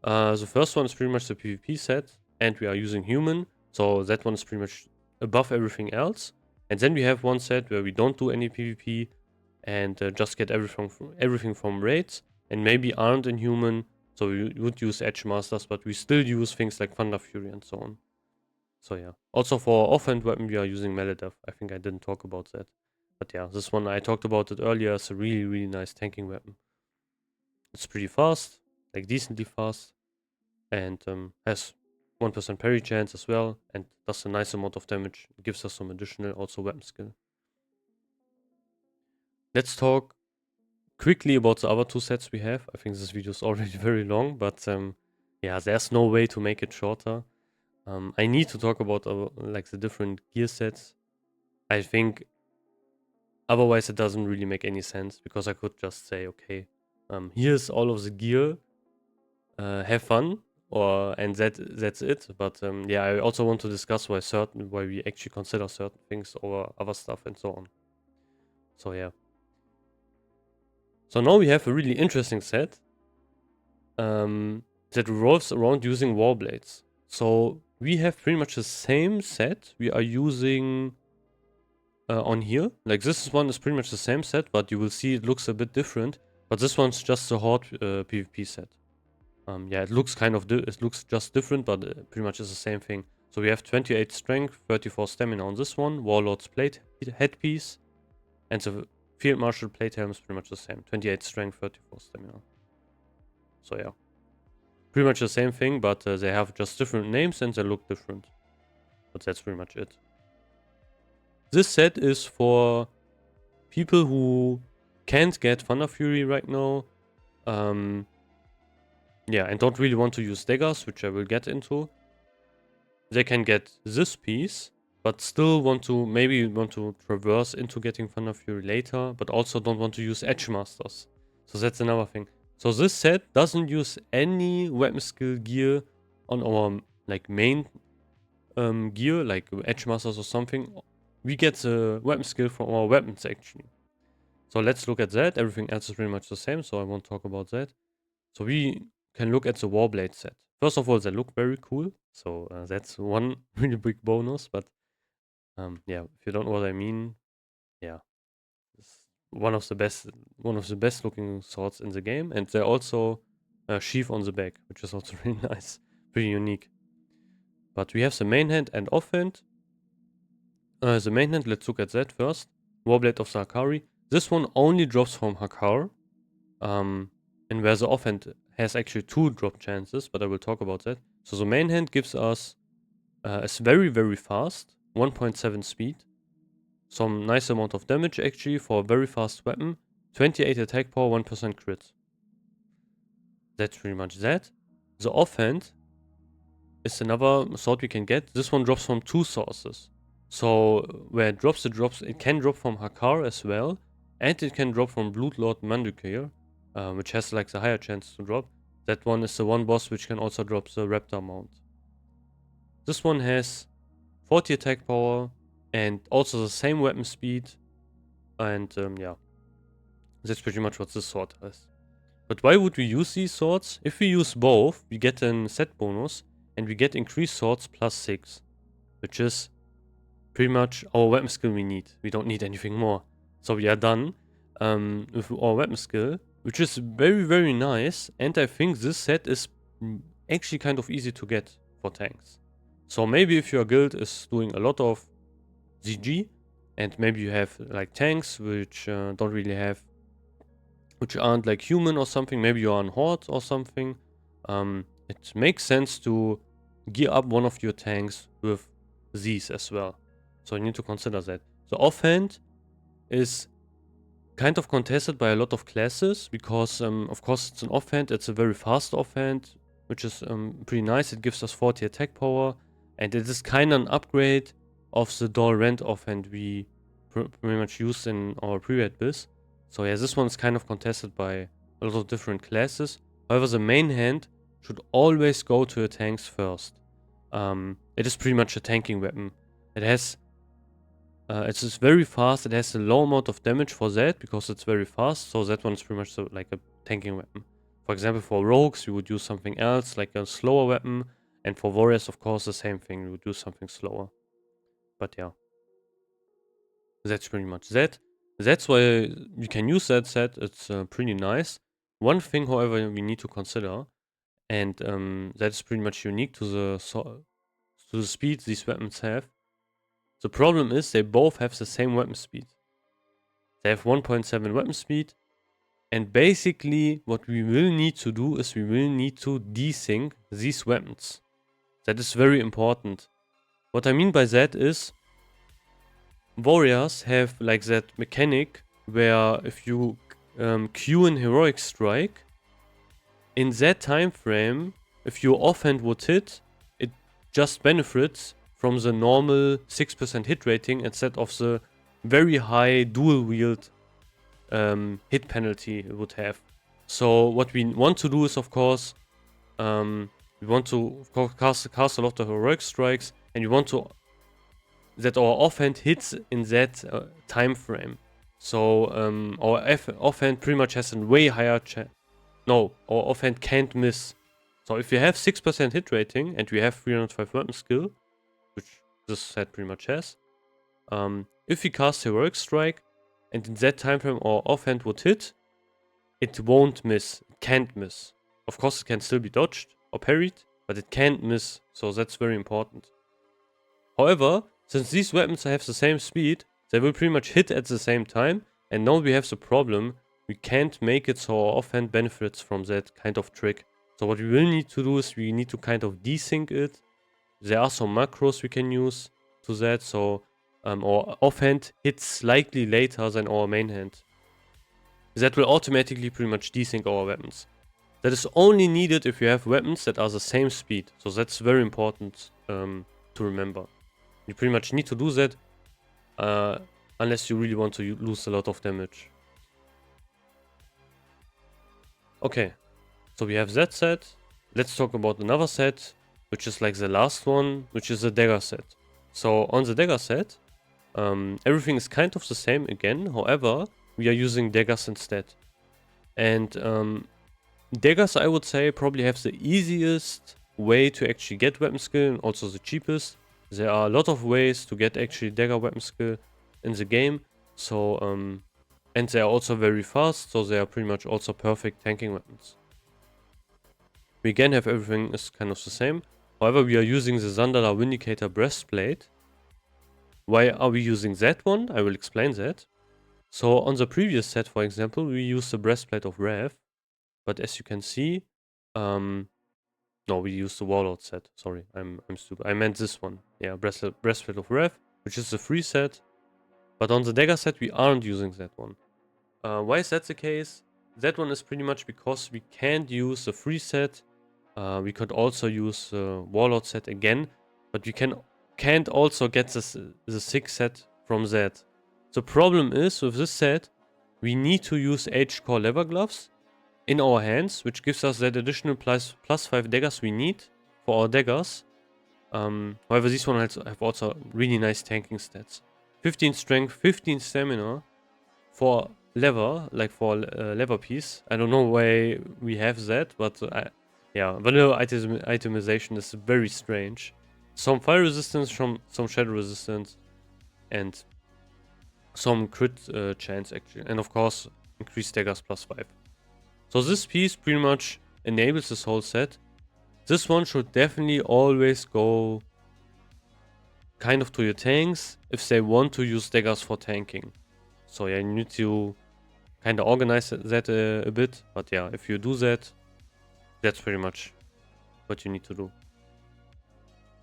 The first one is pretty much the PvP set, and we are using human. So that one is pretty much above everything else. And then we have one set where we don't do any PvP and just get everything from raids, and maybe aren't in human. So we would use Edge Masters, but we still use things like Thunderfury and so on. So yeah. Also for offhand weapon, we are using Melee-Death. I think I didn't talk about that. But yeah, this one, I talked about it earlier, it's a really nice tanking weapon. It's pretty fast, like decently fast, and has 1% parry chance as well, and does a nice amount of damage. It gives us some additional also weapon skill. Let's talk quickly about the other 2 sets we have. I think this video is already very long, but yeah, there's no way to make it shorter. I need to talk about like the different gear sets. I think otherwise it doesn't really make any sense, because I could just say, okay, here's all of the gear, have fun, and that's it. But yeah, I also want to discuss why we actually consider certain things over other stuff and so on. So yeah. So now we have a really interesting set that revolves around using Warblades. So we have pretty much the same set we are using on here. Like this one is pretty much the same set, but you will see it looks a bit different. But this one's just the Horde PvP set. Yeah, it looks it looks just different, but pretty much is the same thing. So we have 28 strength, 34 stamina on this one, Warlord's plate headpiece, and the Field Marshal plate helm is pretty much the same. 28 strength, 34 stamina. So yeah, pretty much the same thing, but they have just different names and they look different. but that's pretty much it. This set is for people who can't get Thunderfury right now. Yeah, and don't really want to use daggers, which I will get into. They can get this piece, but still maybe want to traverse into getting Thunderfury later, but also don't want to use Edge Masters. So that's another thing. So this set doesn't use any weapon skill gear on our like main gear, like Edge Masters or something. We get the weapon skill from our weapons actually. So let's look at that. Everything else is pretty much the same, so I won't talk about that. So we can look at the Warblade set. First of all, they look very cool. So that's one really big bonus. But yeah, if you don't know what I mean, yeah, it's one of the best looking swords in the game. And they're also sheath on the back, which is also really nice, pretty unique. But we have the main hand and offhand. The main hand, let's look at that first. Warblade of the Hakkari. This one only drops from Hakkar. And where the offhand has actually 2 drop chances, but I will talk about that. So the main hand gives us it's very, very fast, 1.7 speed, some nice amount of damage actually for a very fast weapon, 28 attack power, 1% crit. That's pretty much that. The offhand is another sword we can get. This one drops from 2 sources. So where it drops, it can drop from Hakkar as well, and it can drop from Bloodlord Mandukir, which has like the higher chance to drop. That one is the one boss which can also drop the Raptor mount. This one has 40 attack power and also the same weapon speed. And yeah, that's pretty much what this sword has. But why would we use these swords? If we use both, we get a set bonus and we get increased swords +6, which is pretty much our weapon skill we need. We don't need anything more. So we are done with our weapon skill, which is very, very nice. And I think this set is actually kind of easy to get for tanks. So maybe if your guild is doing a lot of ZG, and maybe you have like tanks which don't really have, which aren't like human or something, maybe you're on Horde or something, it makes sense to gear up one of your tanks with these as well. So you need to consider that. The offhand is kind of contested by a lot of classes because, of course, it's an offhand. It's a very fast offhand, which is pretty nice. It gives us 40 attack power, and it is kind of an upgrade of the Dual Rend offhand we pretty much used in our previous BiS. So yeah, this one is kind of contested by a lot of different classes. However, the main hand should always go to the tanks first. It is pretty much a tanking weapon. It has it's just very fast. It has a low amount of damage for that because it's very fast. So that one is pretty much like a tanking weapon. For example, for rogues, you would use something else like a slower weapon. And for warriors, of course, the same thing. You would do something slower. But yeah, that's pretty much that. That's why you can use that set. It's pretty nice. One thing, however, we need to consider, and that's pretty much unique to the speed these weapons have. The problem is they both have the same weapon speed. They have 1.7 weapon speed. And basically what we will need to do is we will need to desync these weapons. That is very important. What I mean by that is warriors have like that mechanic where if you queue in Heroic Strike, in that time frame, if your offhand would hit, it just benefits from the normal 6% hit rating instead of the very high dual wield hit penalty it would have. So what we want to do is, of course, we want to cast a lot of heroic strikes, and we want to that our offhand hits in that time frame. So our offhand pretty much has a way higher chance. No, our offhand can't miss. So if we have 6% hit rating and we have 305 weapon skill, which this set pretty much has, if we cast Heroic Strike and in that time frame our offhand would hit, it won't miss. It can't miss. Of course, it can still be dodged or parried, but it can't miss. So that's very important. However, since these weapons have the same speed, they will pretty much hit at the same time. And now we have the problem. We can't make it so our offhand benefits from that kind of trick. So what we will need to do is we need to kind of desync it. There are some macros we can use to that, so our offhand hits slightly later than our main hand. That will automatically pretty much desync our weapons. That is only needed if you have weapons that are the same speed, so that's very important to remember. You pretty much need to do that unless you really want to lose a lot of damage. Okay, so we have that set. Let's talk about another set, which is like the last one, which is the Dagger set. So on the Dagger set, everything is kind of the same again. However, we are using daggers instead. And daggers, I would say, probably have the easiest way to actually get weapon skill and also the cheapest. There are a lot of ways to get actually dagger weapon skill in the game. So, and they are also very fast, so they are pretty much also perfect tanking weapons. We again have everything is kind of the same. However, we are using the Zandala Vindicator breastplate. Why are we using that one? I will explain that. So on the previous set, for example, we used the breastplate of Wrath. But as you can see, no, we used the Warlord set. Sorry, I'm stupid. I meant this one. Yeah, breastplate of Wrath, which is the free set. But on the dagger set, we aren't using that one. Why is that the case? That one is pretty much because we can't use the free set. We could also use the Warlord set again, but we can't also get the 6 set from that. The problem is with this set, we need to use H-Core leather gloves in our hands, which gives us that additional plus 5 daggers we need for our daggers. However, these ones have also really nice tanking stats. 15 strength, 15 stamina for leather, like for leather piece. I don't know why we have that, but yeah, vanilla itemization is very strange. Some fire resistance, some shadow resistance, and some crit chance actually. And of course, increased daggers plus 5. So this piece pretty much enables this whole set. This one should definitely always go kind of to your tanks if they want to use daggers for tanking. So yeah, you need to kind of organize that a bit. But yeah, if you do that, that's pretty much what you need to do.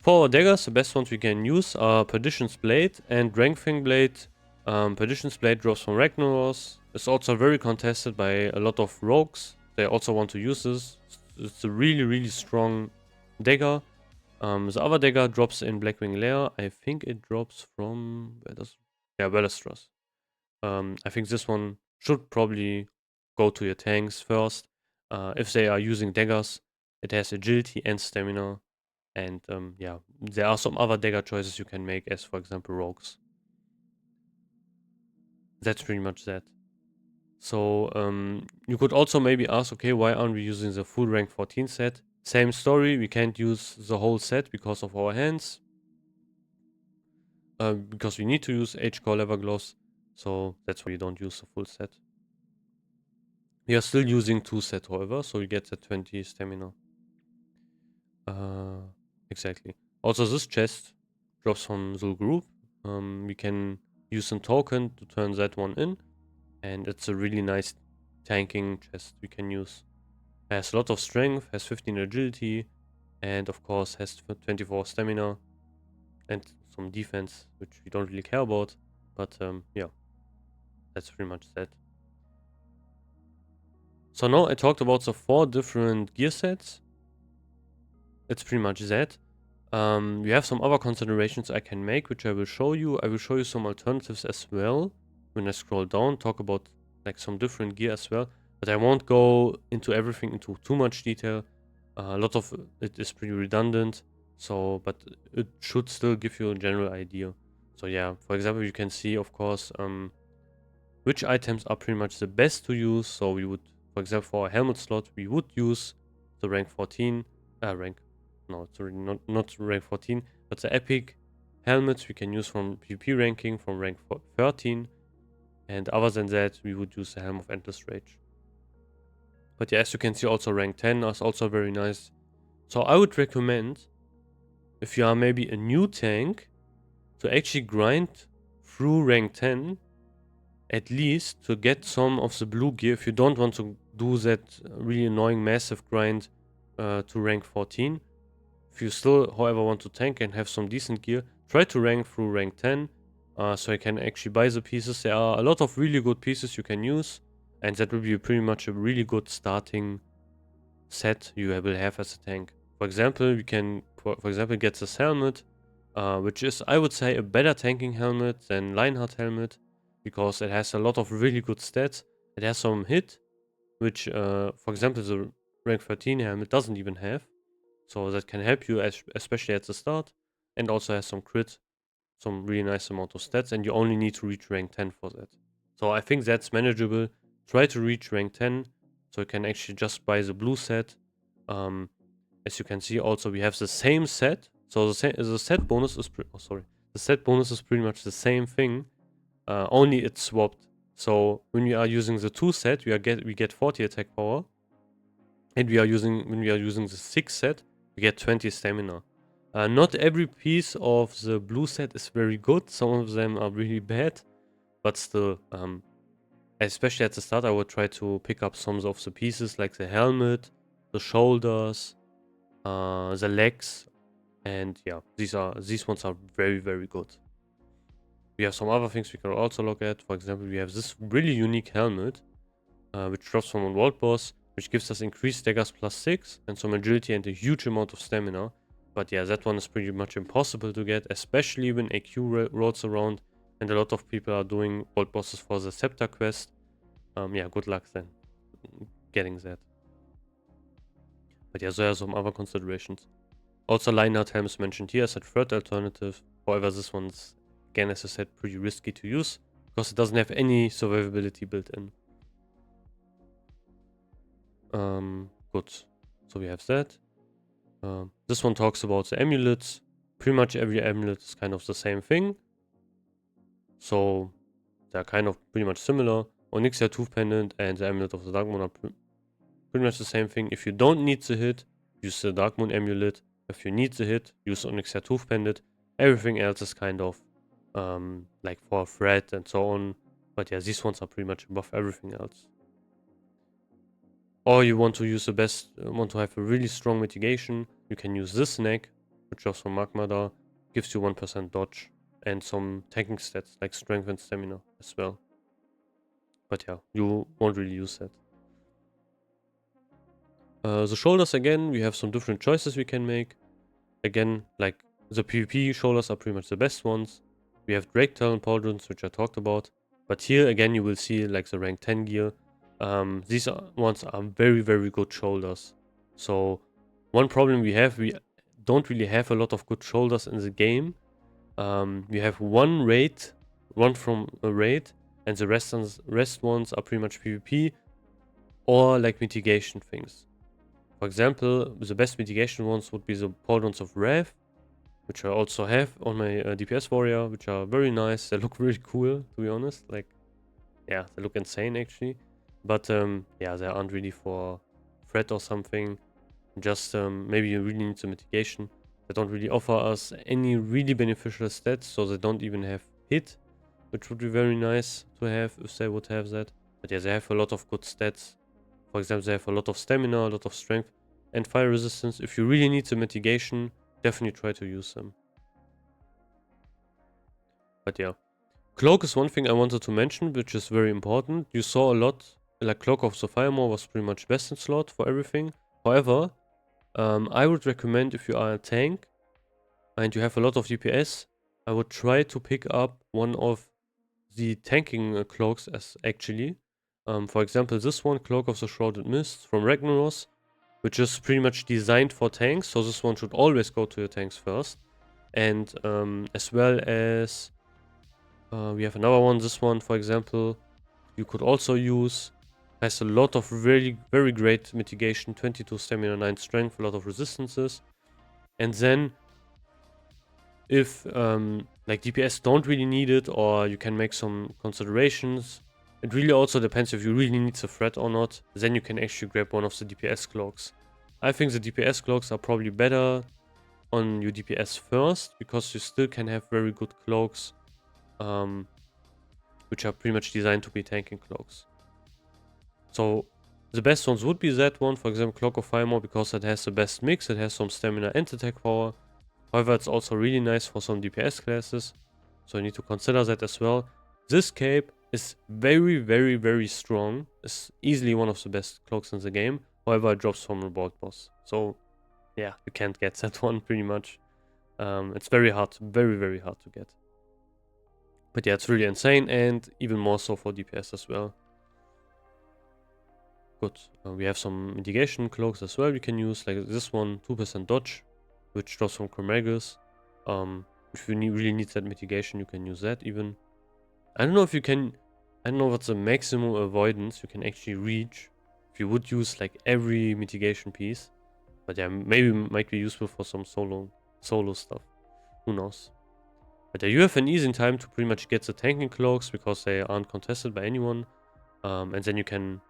For our daggers, the best ones we can use are Perdition's Blade and Drangfang Blade. Perdition's Blade drops from Ragnaros. It's also very contested by a lot of rogues. They also want to use this. It's a really strong dagger. The other dagger drops in Blackwing Lair. I think it drops from... Yeah, Ballistros. I think this one should probably go to your tanks first. If they are using daggers, it has agility and stamina. And yeah, there are some other dagger choices you can make, as for example rogues. That's pretty much that. So you could also maybe ask, okay, why aren't we using the full rank 14 set? Same story, we can't use the whole set because of our hands. Because we need to use H-Core leather gloves. So that's why we don't use the full set. We are still using 2 set, however, so we get the 20 stamina. Exactly. Also, this chest drops from the group. We can use some token to turn that one in. And it's a really nice tanking chest we can use. Has a lot of strength, has 15 agility, and of course has 24 stamina. And some defense, which we don't really care about. But yeah, that's pretty much that. So now I talked about the 4 different gear sets. It's pretty much that. We have some other considerations I can make, which I will show you. I will show you some alternatives as well. When I scroll down, talk about like some different gear as well. But I won't go into everything into too much detail. A lot of it is pretty redundant. So, but it should still give you a general idea. So yeah, for example, you can see, of course, which items are pretty much the best to use. So we would, for example, for a helmet slot, we would use the rank 14, no, it's already not rank 14, but the epic helmets we can use from PvP ranking from rank 13. And other than that, we would use the Helm of Endless Rage. But yeah, as you can see, also rank 10 is also very nice. So I would recommend, if you are maybe a new tank, to actually grind through rank 10, at least to get some of the blue gear if you don't want to do that really annoying massive grind to rank 14. If you still, however, want to tank and have some decent gear, try to rank through rank 10, so you can actually buy the pieces. There are a lot of really good pieces you can use, and that will be pretty much a really good starting set you will have as a tank. For example, you can, for example, get this helmet, which is, I would say, a better tanking helmet than Lionheart helmet, because it has a lot of really good stats. It has some hit, which, for example, the rank 13 helmet doesn't even have. So that can help you, especially at the start, and also has some crit, some really nice amount of stats, and you only need to reach rank 10 for that. So I think that's manageable. Try to reach rank 10, so you can actually just buy the blue set. As you can see, also we have the same set. So the set bonus is the set bonus is pretty much the same thing, only it's swapped. So when we are using the 2 set, we get 40 attack power, and when we are using the 6 set, we get 20 stamina. Not every piece of the blue set is very good. Some of them are really bad, but still, especially at the start, I would try to pick up some of the pieces like the helmet, the shoulders, the legs, and yeah, these ones are very, very good. We have some other things we can also look at. For example, we have this really unique helmet, which drops from a world boss, which gives us increased daggers +6 and some agility and a huge amount of stamina. But yeah, that one is pretty much impossible to get, especially when AQ rolls around and a lot of people are doing world bosses for the Scepter quest. Yeah, good luck then getting that. But yeah, there are some other considerations. Also, Lionheart helm is mentioned here as a third alternative. However, this one's, again, as I said, pretty risky to use because it doesn't have any survivability built in. Good. So we have that. This one talks about the amulets. Pretty much every amulet is kind of the same thing. So they're kind of pretty much similar. Onyxia Tooth Pendant and the Amulet of the Dark Moon are pretty much the same thing. If you don't need the hit, use the Dark Moon Amulet. If you need the hit, use Onyxia Tooth Pendant. Everything else is kind of like for a threat and so on. But yeah, these ones are pretty much above everything else. Or you want to use the best, want to have a really strong mitigation, you can use this neck, which is from Magmada, gives you 1% dodge and some tanking stats like strength and stamina as well. But yeah, you won't really use that. The shoulders, again, we have some different choices we can make. Again, like the PvP shoulders are pretty much the best ones. We have Drake Talon pauldrons, which I talked about. But here again, you will see like the rank 10 gear. These ones are very, very good shoulders. So one problem we don't really have a lot of good shoulders in the game. We have one from a raid, and the rest ones are pretty much PvP or like mitigation things. For example, the best mitigation ones would be the pauldrons of Wrath, which I also have on my DPS warrior, which are very nice. They look really cool, to be honest. Like, yeah, they look insane actually. But yeah, they aren't really for threat or something. Just maybe you really need some mitigation. They don't really offer us any really beneficial stats, so they don't even have hit, which would be very nice to have if they would have that. But yeah, they have a lot of good stats. For example, they have a lot of stamina, a lot of strength, and fire resistance. If you really need some mitigation, definitely try to use them. But yeah. Cloak is one thing I wanted to mention, which is very important. You saw a lot, like Cloak of the Firemaw was pretty much best in slot for everything. However, I would recommend if you are a tank and you have a lot of DPS, I would try to pick up one of the tanking cloaks as actually. For example, this one, Cloak of the Shrouded Mist from Ragnaros, which is pretty much designed for tanks. So this one should always go to your tanks first. And as well as we have another one, this one, for example, you could also use. Has a lot of really, very great mitigation, 22 stamina, 9 strength, a lot of resistances. And then if like DPS don't really need it, or you can make some considerations. It really also depends if you really need the threat or not. Then you can actually grab one of the DPS cloaks. I think the DPS cloaks are probably better on your DPS first, because you still can have very good cloaks, which are pretty much designed to be tanking cloaks. So The best ones would be that one, for example, Cloak of Fire, because it has the best mix. It has some stamina and attack power. However, it's also really nice for some DPS classes, so you need to consider that as well. This cape is very, very, very strong. It's easily one of the best cloaks in the game. However, it drops from Revolt Boss. So, yeah, you can't get that one pretty much. It's very hard, very, very hard to get. But yeah, it's really insane, and even more so for DPS as well. Good. We have some mitigation cloaks as well we can use, like this one, 2% dodge, which drops from Chromagus. If you really need that mitigation, you can use that even. I don't know if you can, I don't know what's the maximum avoidance you can actually reach if you would use like every mitigation piece. But yeah, maybe it might be useful for some solo stuff. Who knows? But yeah, you have an easy time to pretty much get the tanking cloaks because they aren't contested by anyone. And then you can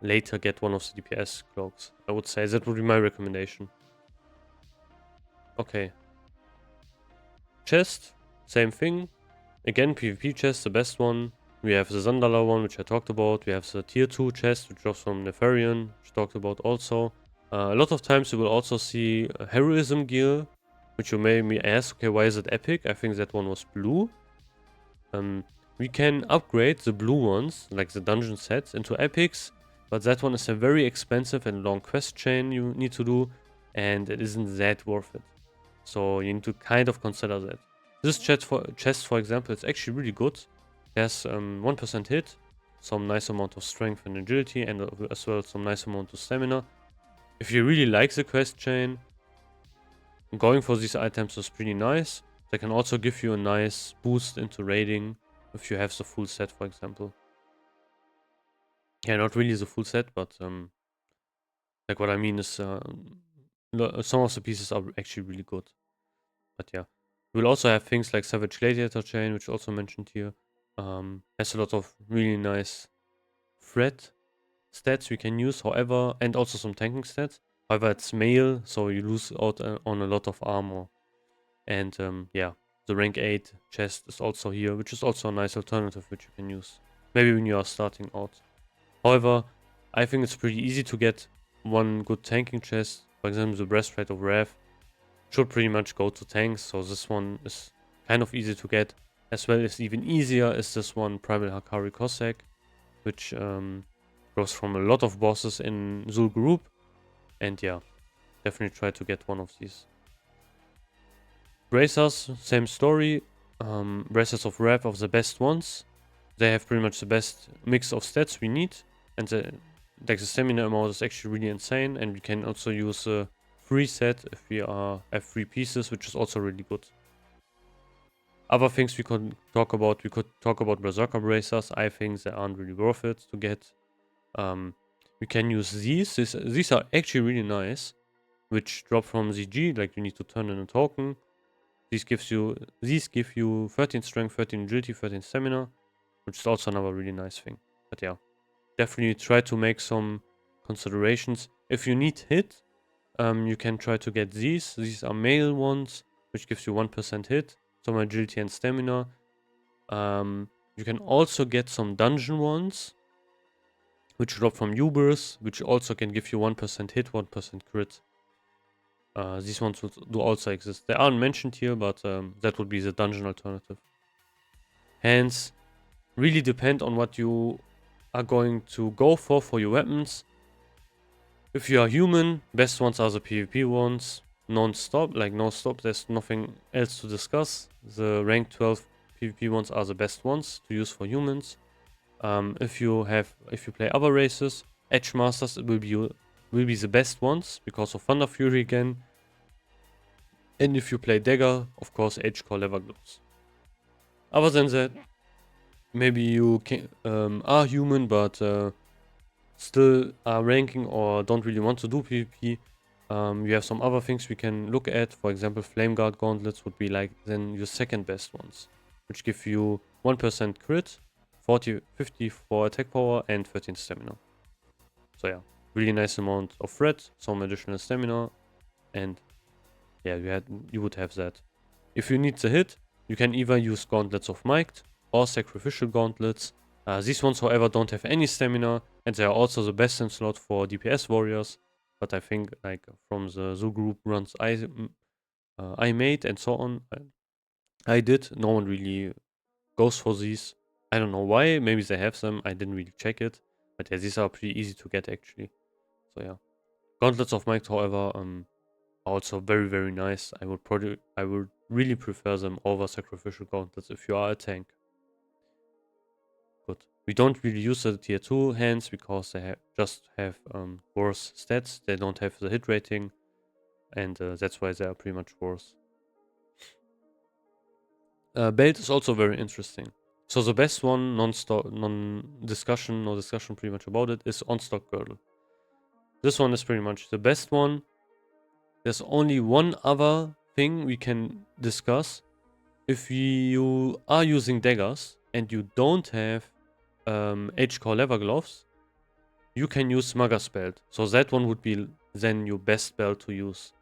later get one of the DPS cloaks. I would say that would be my recommendation. Okay. Chest, same thing. Again, PvP chest, the best one. We have the Zandala one, which I talked about. We have the tier 2 chest, which drops from Nefarian, which I talked about also. A lot of times you will also see heroism gear, which you may ask, okay, why is it epic? I think that one was blue. We can upgrade the blue ones, like the dungeon sets, into epics, but that one is a very expensive and long quest chain you need to do, and it isn't that worth it. So you need to kind of consider that. This chest, for example, is actually really good. It has 1% hit, some nice amount of strength and agility, and as well some nice amount of stamina. If you really like the quest chain, going for these items is pretty nice. They can also give you a nice boost into raiding if you have the full set, for example. Yeah, not really the full set, but like what I mean is some of the pieces are actually really good. But yeah, we'll also have things like Savage Gladiator Chain, which also mentioned here. Has a lot of really nice threat stats we can use, however, and also some tanking stats. However, it's melee, so you lose out on a lot of armor. And yeah, the rank 8 chest is also here, which is also a nice alternative which you can use. Maybe when you are starting out. However, I think it's pretty easy to get one good tanking chest. For example, the Breastplate of Wrath should pretty much go to tanks, so this one is kind of easy to get. As well as even easier is this one, Primal Hakkari Cossack, which goes from a lot of bosses in Zul group. And yeah, definitely try to get one of these. Bracers, same story. Bracers of Wrath are the best ones. They have pretty much the best mix of stats we need. And the stamina amount is actually really insane. And we can also use a free set if we have 3 pieces, which is also really good. Other things we could talk about Berserker Bracers. I think they aren't really worth it to get. We can use these. These are actually really nice, which drop from ZG, like you need to turn in a token. These give you 13 strength, 13 agility, 13 stamina, which is also another really nice thing. But yeah, definitely try to make some considerations. If you need hit, you can try to get these. These are male ones, which gives you 1% hit, some agility and stamina. You can also get some dungeon ones, which drop from Ubers, which also can give you 1% hit, 1% crit. These ones do also exist. They aren't mentioned here, but that would be the dungeon alternative. Hence, really depend on what you are going to go for your weapons. If you are human, best ones are the PvP ones. Non-stop, like no stop, there's nothing else to discuss. The rank 12 PvP ones are the best ones to use for humans. If you play other races, Edge Masters will be the best ones because of Thunderfury again. And if you play Dagger, of course, Edge Core Lever Gloves. Other than that, maybe you are human but still are ranking or don't really want to do PvP. You have some other things we can look at. For example, Flame Guard Gauntlets would be like then your second best ones, which give you 1% crit, 50 for attack power, and 13 stamina. So yeah, really nice amount of threat, some additional stamina, and yeah, you would have that. If you need the hit, you can either use Gauntlets of Might or Sacrificial Gauntlets. These ones, however, don't have any stamina, and they are also the best in slot for DPS warriors. But I think like from the zoo group runs I made and so on, I did. No one really goes for these. I don't know why. Maybe they have them. I didn't really check it. But yeah, these are pretty easy to get actually. So yeah, Gauntlets of Might, however, are also very very nice. I would really prefer them over Sacrificial Gauntlets if you are a tank. Good. We don't really use the tier 2 hands because they just have worse stats. They don't have the hit rating, and that's why they are pretty much worse. Belt is also very interesting. So the best one, no discussion pretty much about it, is On-Stock Girdle. This one is pretty much the best one. There's only one other thing we can discuss. If you are using daggers and you don't have H-Core leather gloves, you can use Smugger's Belt. So that one would be then your best belt to use.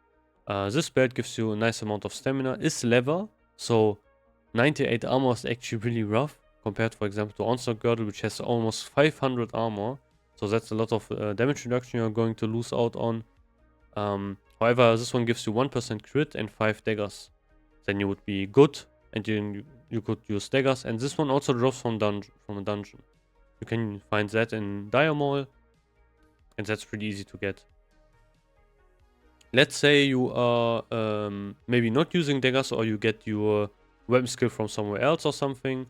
This belt gives you a nice amount of stamina. It's leather, so 98 armor is actually really rough compared, for example, to Onslaught Girdle, which has almost 500 armor. So that's a lot of damage reduction you're going to lose out on. However, this one gives you 1% crit and 5 daggers. Then you would be good, and you could use daggers. And this one also drops from a dungeon. You can find that in Dire Maul, and that's pretty easy to get. Let's say you are maybe not using daggers, or you get your weapon skill from somewhere else or something,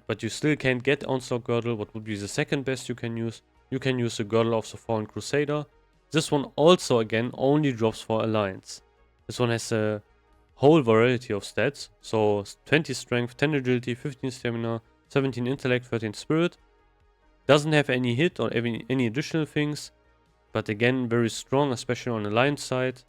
but you still can't get Onslaught Girdle. What would be the second best you can use? You can use the Girdle of the Fallen Crusader. This one also again only drops for Alliance. This one has a whole variety of stats. So 20 strength, 10 agility, 15 stamina, 17 intellect, 13 spirit. Doesn't have any hit or any additional things, but again very strong, especially on Alliance side.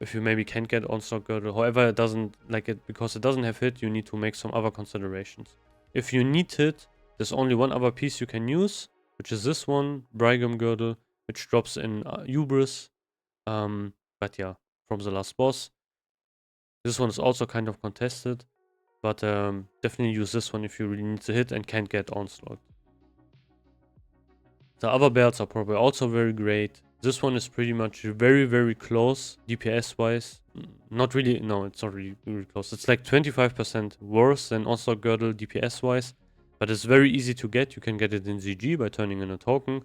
If you maybe can't get Onslaught Girdle. However, it doesn't like it because it doesn't have hit. You need to make some other considerations. If you need hit, there's only one other piece you can use, which is this one, Brigam Girdle, which drops in Hubris. But yeah, from the last boss. This one is also kind of contested, but definitely use this one if you really need to hit and can't get Onslaught. The other belts are probably also very great. This one is pretty much very, very close DPS wise. Not really, no, it's not really, really close. It's like 25% worse than Onslaught Girdle DPS wise, but it's very easy to get. You can get it in ZG by turning in a token,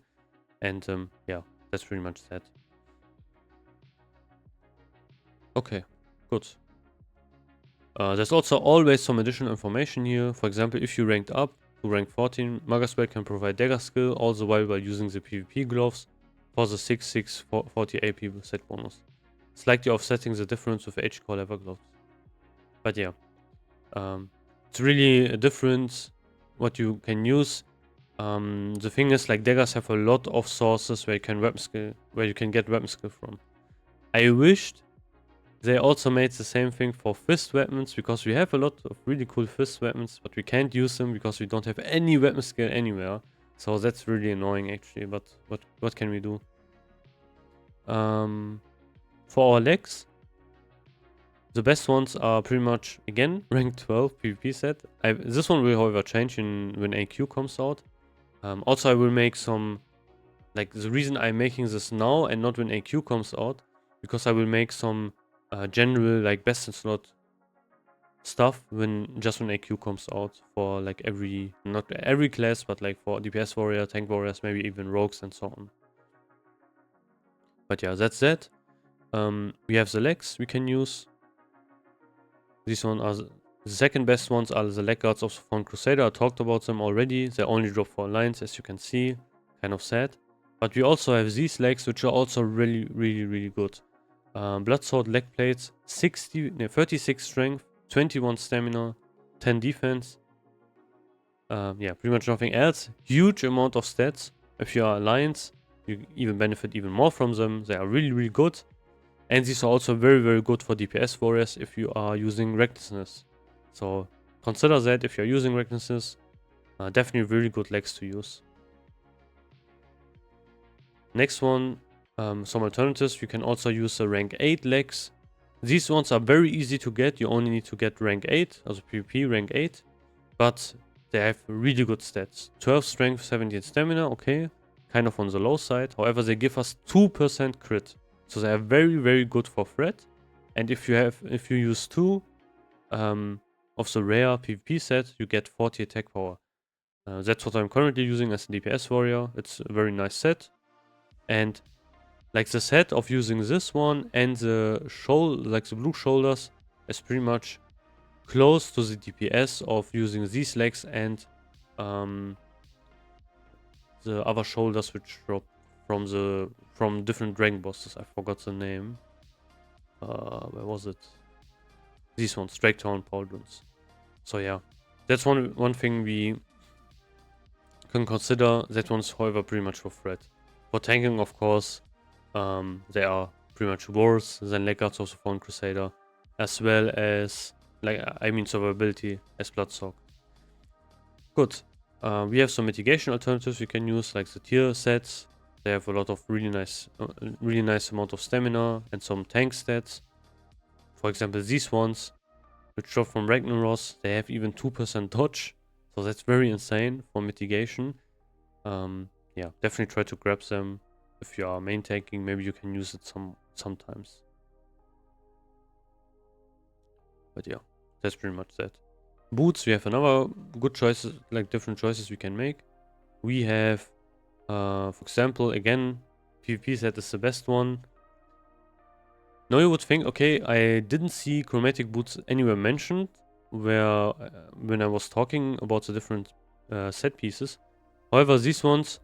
and yeah, that's pretty much that. Okay, good. There's also always some additional information here. For example, if you ranked up to rank 14, Magus Belt can provide dagger skill, all the while using the PvP gloves for the 6/6/40 AP set bonus. Slightly offsetting the difference with H-Core leather gloves. But yeah, it's really a difference what you can use. The thing is, like, daggers have a lot of sources where you can get weapon skill from. I wished they also made the same thing for fist weapons, because we have a lot of really cool fist weapons, but we can't use them because we don't have any weapon skill anywhere. So that's really annoying actually, but what can we do? For our legs, the best ones are pretty much, again, rank 12 PvP set. This one will however change when AQ comes out. Also I will make some, like, the reason I'm making this now and not when AQ comes out, because I will make some general, like, best in slot stuff when AQ comes out for, like, not every class, but like for DPS warrior, tank warriors, maybe even rogues and so on. But yeah, that's that. We have the legs we can use. These ones are the second best ones are the leg guards of the Fallen Crusader. I talked about them already. They only drop for Alliance, as you can see. Kind of sad. But we also have these legs, which are also really, really, really good. Bloodsword leg plates, 36 strength, 21 stamina, 10 defense. Yeah, pretty much nothing else. Huge amount of stats. If you are Alliance, you even benefit even more from them. They are really, really good. And these are also very, very good for DPS warriors if you are using Recklessness. So consider that if you're using Recklessness. Definitely really good legs to use. Next one, some alternatives. You can also use the rank 8 legs. These ones are very easy to get. You only need to get rank 8, also PvP rank 8. But they have really good stats. 12 strength, 17 stamina, okay. Kind of on the low side. However, they give us 2% crit. So they are very, very good for threat. And if you use 2 of the rare PvP set, you get 40 attack power. That's what I'm currently using as a DPS warrior. It's a very nice set. And like the set of using this one and the the blue shoulders is pretty much close to the DPS of using these legs and the other shoulders which drop from different dragon bosses. I forgot the name. Where was it? These ones, Drake Town pauldrons. So yeah, that's one thing we can consider. That one's however pretty much for threat. For tanking, of course, they are pretty much worse than Legguards of the Fallen Crusader, as well as survivability as Bloodsock. Good. We have some mitigation alternatives we can use, like the tier sets. They have a lot of really nice amount of stamina and some tank stats. For example, these ones, which drop from Ragnaros, they have even 2% dodge. So that's very insane for mitigation. Yeah, definitely try to grab them. If you are main tanking, maybe you can use it sometimes. But yeah, that's pretty much that. Boots, we have another good choices, like different choices we can make. We have, for example, again, PvP set is the best one. Now you would think, okay, I didn't see chromatic boots anywhere mentioned where when I was talking about the different set pieces. However, these ones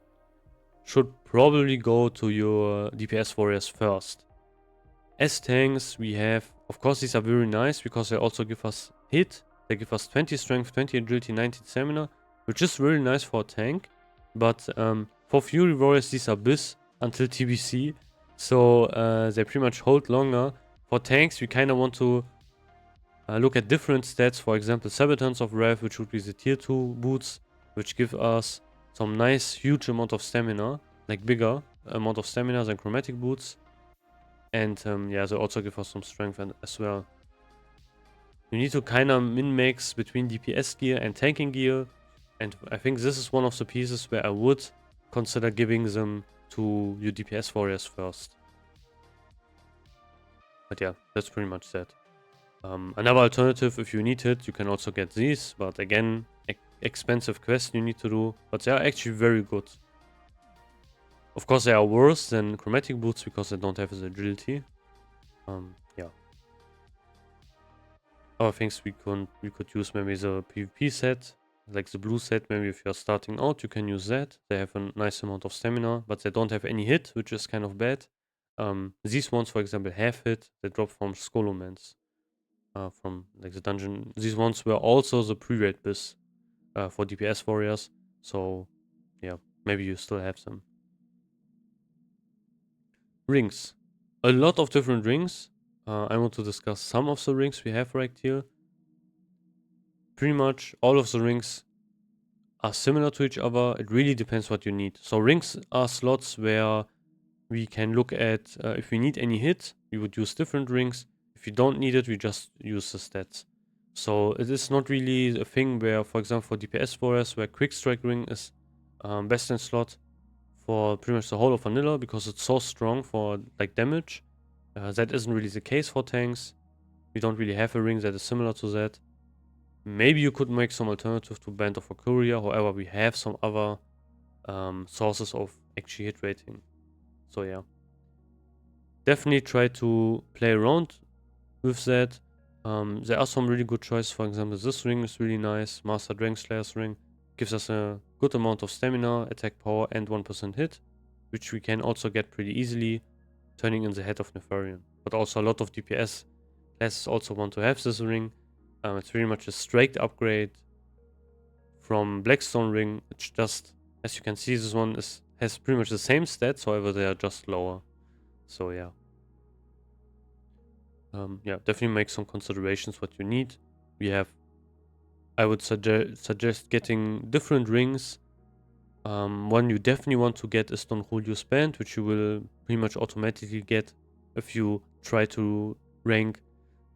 should probably go to your DPS warriors first. As tanks, we have, of course, these are very nice because they also give us hit. They give us 20 strength, 20 agility, 19 stamina, which is really nice for a tank. But for Fury warriors, these are BiS until TBC. So they pretty much hold longer. For tanks, we kind of want to look at different stats. For example, Sabbatons of Wrath, which would be the tier 2 boots, which give us some nice, huge amount of stamina, like bigger amount of stamina than chromatic boots. And yeah, they also give us some strength as well. You need to kind of min-max between DPS gear and tanking gear. And I think this is one of the pieces where I would consider giving them to your DPS warriors first. But yeah, that's pretty much that. Another alternative, if you need it, you can also get these. But again, expensive quest you need to do. But they are actually very good. Of course, they are worse than chromatic boots because they don't have the agility. Yeah. Other things we could use, maybe the PvP set, like the blue set. Maybe if you're starting out, you can use that. They have a nice amount of stamina, but they don't have any hit, which is kind of bad. These ones, for example, have hit. They drop from Scholomance, from like the dungeon. These ones were also the pre-raid BiS for DPS warriors. So yeah, maybe you still have them. Rings. A lot of different rings. I want to discuss some of the rings we have right here. Pretty much all of the rings are similar to each other. It really depends what you need. So rings are slots where we can look at if we need any hit, we would use different rings. If you don't need it, we just use the stats. So it is not really a thing where, for example, for DPS warriors, where quick strike ring is best in slot for pretty much the whole of vanilla because it's so strong for like damage. That isn't really the case for tanks. We don't really have a ring that is similar to that. Maybe you could make some alternative to Band of Hakkari. However, we have some other sources of actually hit rating. So yeah, definitely try to play around with that. There are some really good choices. For example, this ring is really nice. Master Dragon Slayer's ring gives us a good amount of stamina, attack power, and 1% hit, which we can also get pretty easily, turning in the head of Nefarian. But also a lot of DPS classes also want to have this ring. It's pretty much a straight upgrade from Blackstone ring. It's just, as you can see, this one has pretty much the same stats, however they are just lower. So yeah. Yeah, definitely make some considerations what you need. I would suggest getting different rings. One you definitely want to get is Don Julio's Band, which you will pretty much automatically get if you try to rank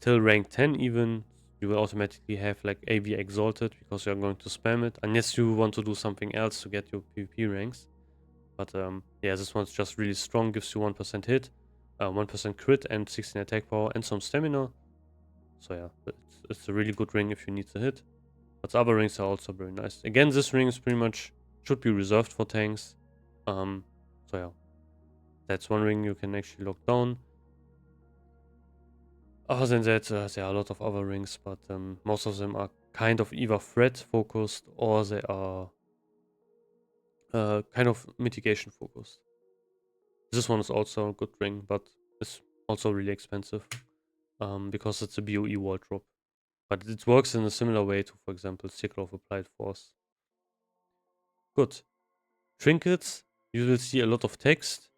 till rank 10 even. you will automatically have like AV exalted because you are going to spam it, unless you want to do something else to get your PvP ranks. But yeah, this one's just really strong, gives you 1% hit, 1% crit, and 16 attack power, and some stamina. So yeah, it's a really good ring if you need to hit. But the other rings are also very nice. Again, this ring is pretty much, should be reserved for tanks. So yeah, that's one ring you can actually lock down. Other than that, there are a lot of other rings, but most of them are kind of either threat focused or they are kind of mitigation focused. This one is also a good ring, but it's also really expensive because it's a BOE wardrobe. But it works in a similar way to, for example, Sickle of Applied Force. Good. Trinkets, you will see a lot of text.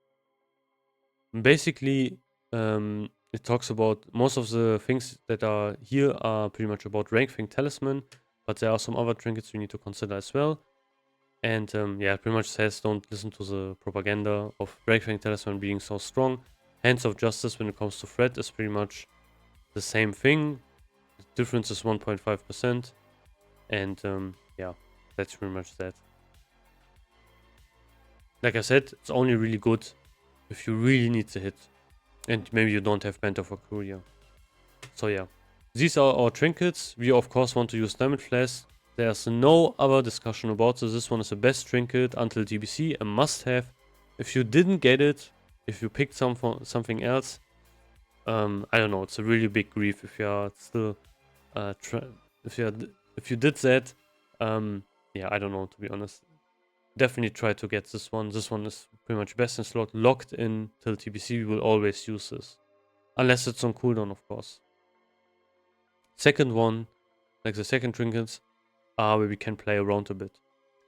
Basically, it talks about most of the things that are here are pretty much about rank thing talisman, but there are some other trinkets you need to consider as well. And yeah, it pretty much says don't listen to the propaganda of rank thing talisman being so strong. Hands of Justice when it comes to threat is pretty much the same thing. The difference is 1.5%. And yeah, that's pretty much that. Like I said, it's only really good if you really need to hit. And maybe you don't have Band of Courier. So yeah, these are our trinkets. We of course want to use Diamond Flask. There's no other discussion about this. This one is the best trinket until TBC, a must-have. If you didn't get it, if you picked something else, I don't know. It's a really big grief if you are still, if you did that. Yeah, I don't know, to be honest. Definitely try to get this one. This one is pretty much best in slot, locked in till TBC. We will always use this, unless it's on cooldown, of course. Second one, like the second trinkets, are where we can play around a bit.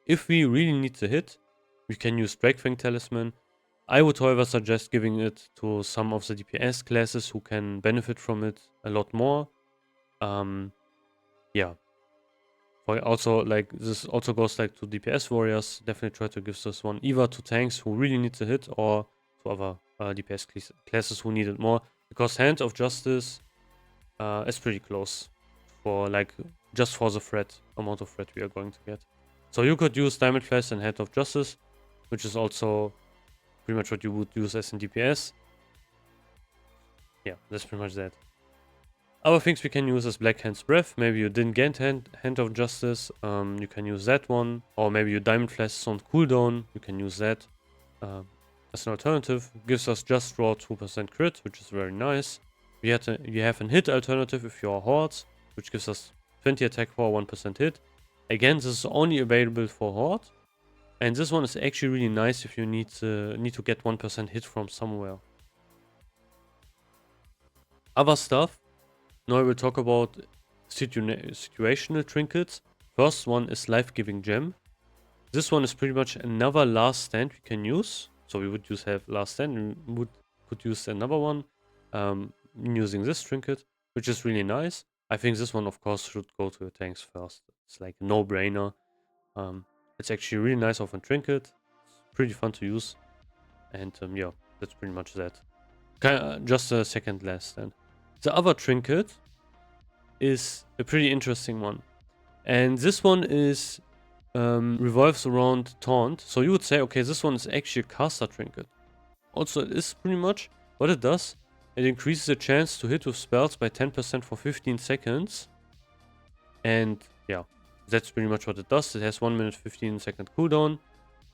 If we really need to hit, we can use Drakefang Talisman. I would, however, suggest giving it to some of the DPS classes who can benefit from it a lot more. Yeah. Also, like, this also goes like to DPS warriors. Definitely try to give this one either to tanks who really need to hit or to other DPS classes who need it more. Because Hand of Justice is pretty close for like just for the threat amount of threat we are going to get. So you could use Diamond Flask and Hand of Justice, which is also pretty much what you would use as in DPS. Yeah, that's pretty much that. Other things we can use is Black Hand's Breath. Maybe you didn't get Hand of Justice, you can use that one. Or maybe your Diamond Flask is on cooldown, you can use that as an alternative. Gives us just raw 2% crit, which is very nice. You have an hit alternative if you are Hordes, which gives us 20 attack power, 1% hit. Again, this is only available for Horde. And this one is actually really nice if you need to get 1% hit from somewhere. Other stuff. Now I will talk about situational trinkets. First one is Life-Giving Gem. This one is pretty much another last stand we can use. So we would have last stand and could use another one using this trinket, which is really nice. I think this one, of course, should go to the tanks first. It's like a no-brainer. It's actually really nice of a trinket. It's pretty fun to use. And yeah, that's pretty much that. Just a second last stand. The other trinket is a pretty interesting one. And this one is revolves around Taunt. So you would say, okay, this one is actually a caster trinket. Also, it is pretty much what it does. It increases the chance to hit with spells by 10% for 15 seconds. And yeah, that's pretty much what it does. It has 1 minute 15 second cooldown.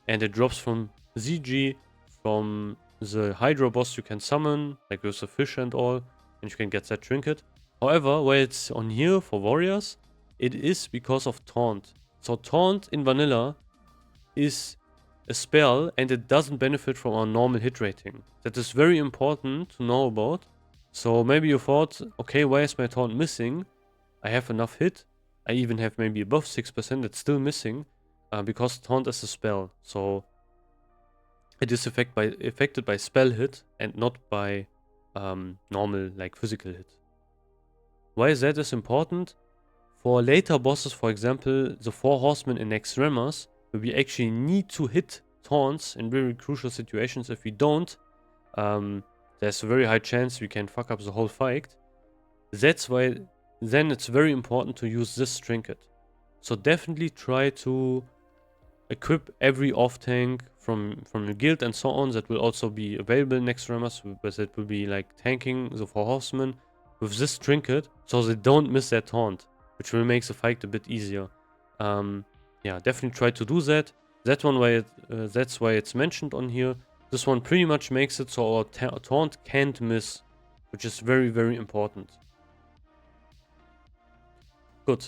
And it drops from ZG from the Hydra boss you can summon, like with the fish and all. And you can get that trinket. However, where it's on here for warriors, it is because of Taunt. So Taunt in vanilla is a spell and it doesn't benefit from our normal hit rating. That is very important to know about. So maybe you thought, okay, why is my Taunt missing? I have enough hit. I even have maybe above 6%, it's still missing. Because Taunt is a spell. So it is affected by spell hit and not by normal, like physical hit. Why is that important? For later bosses, for example, the 4 Horsemen in Extremas, where we actually need to hit taunts in very crucial situations. If we don't, there's a very high chance we can fuck up the whole fight. That's why then it's very important to use this trinket. So definitely try to equip every off tank from your guild and so on. That will also be available next Ramas, but it will be like tanking the 4 horsemen with this trinket, so they don't miss their taunt, which will make the fight a bit easier. Yeah, definitely try to do that. That's why it's mentioned on here. This one pretty much makes it so our taunt can't miss, which is very, very important. Good.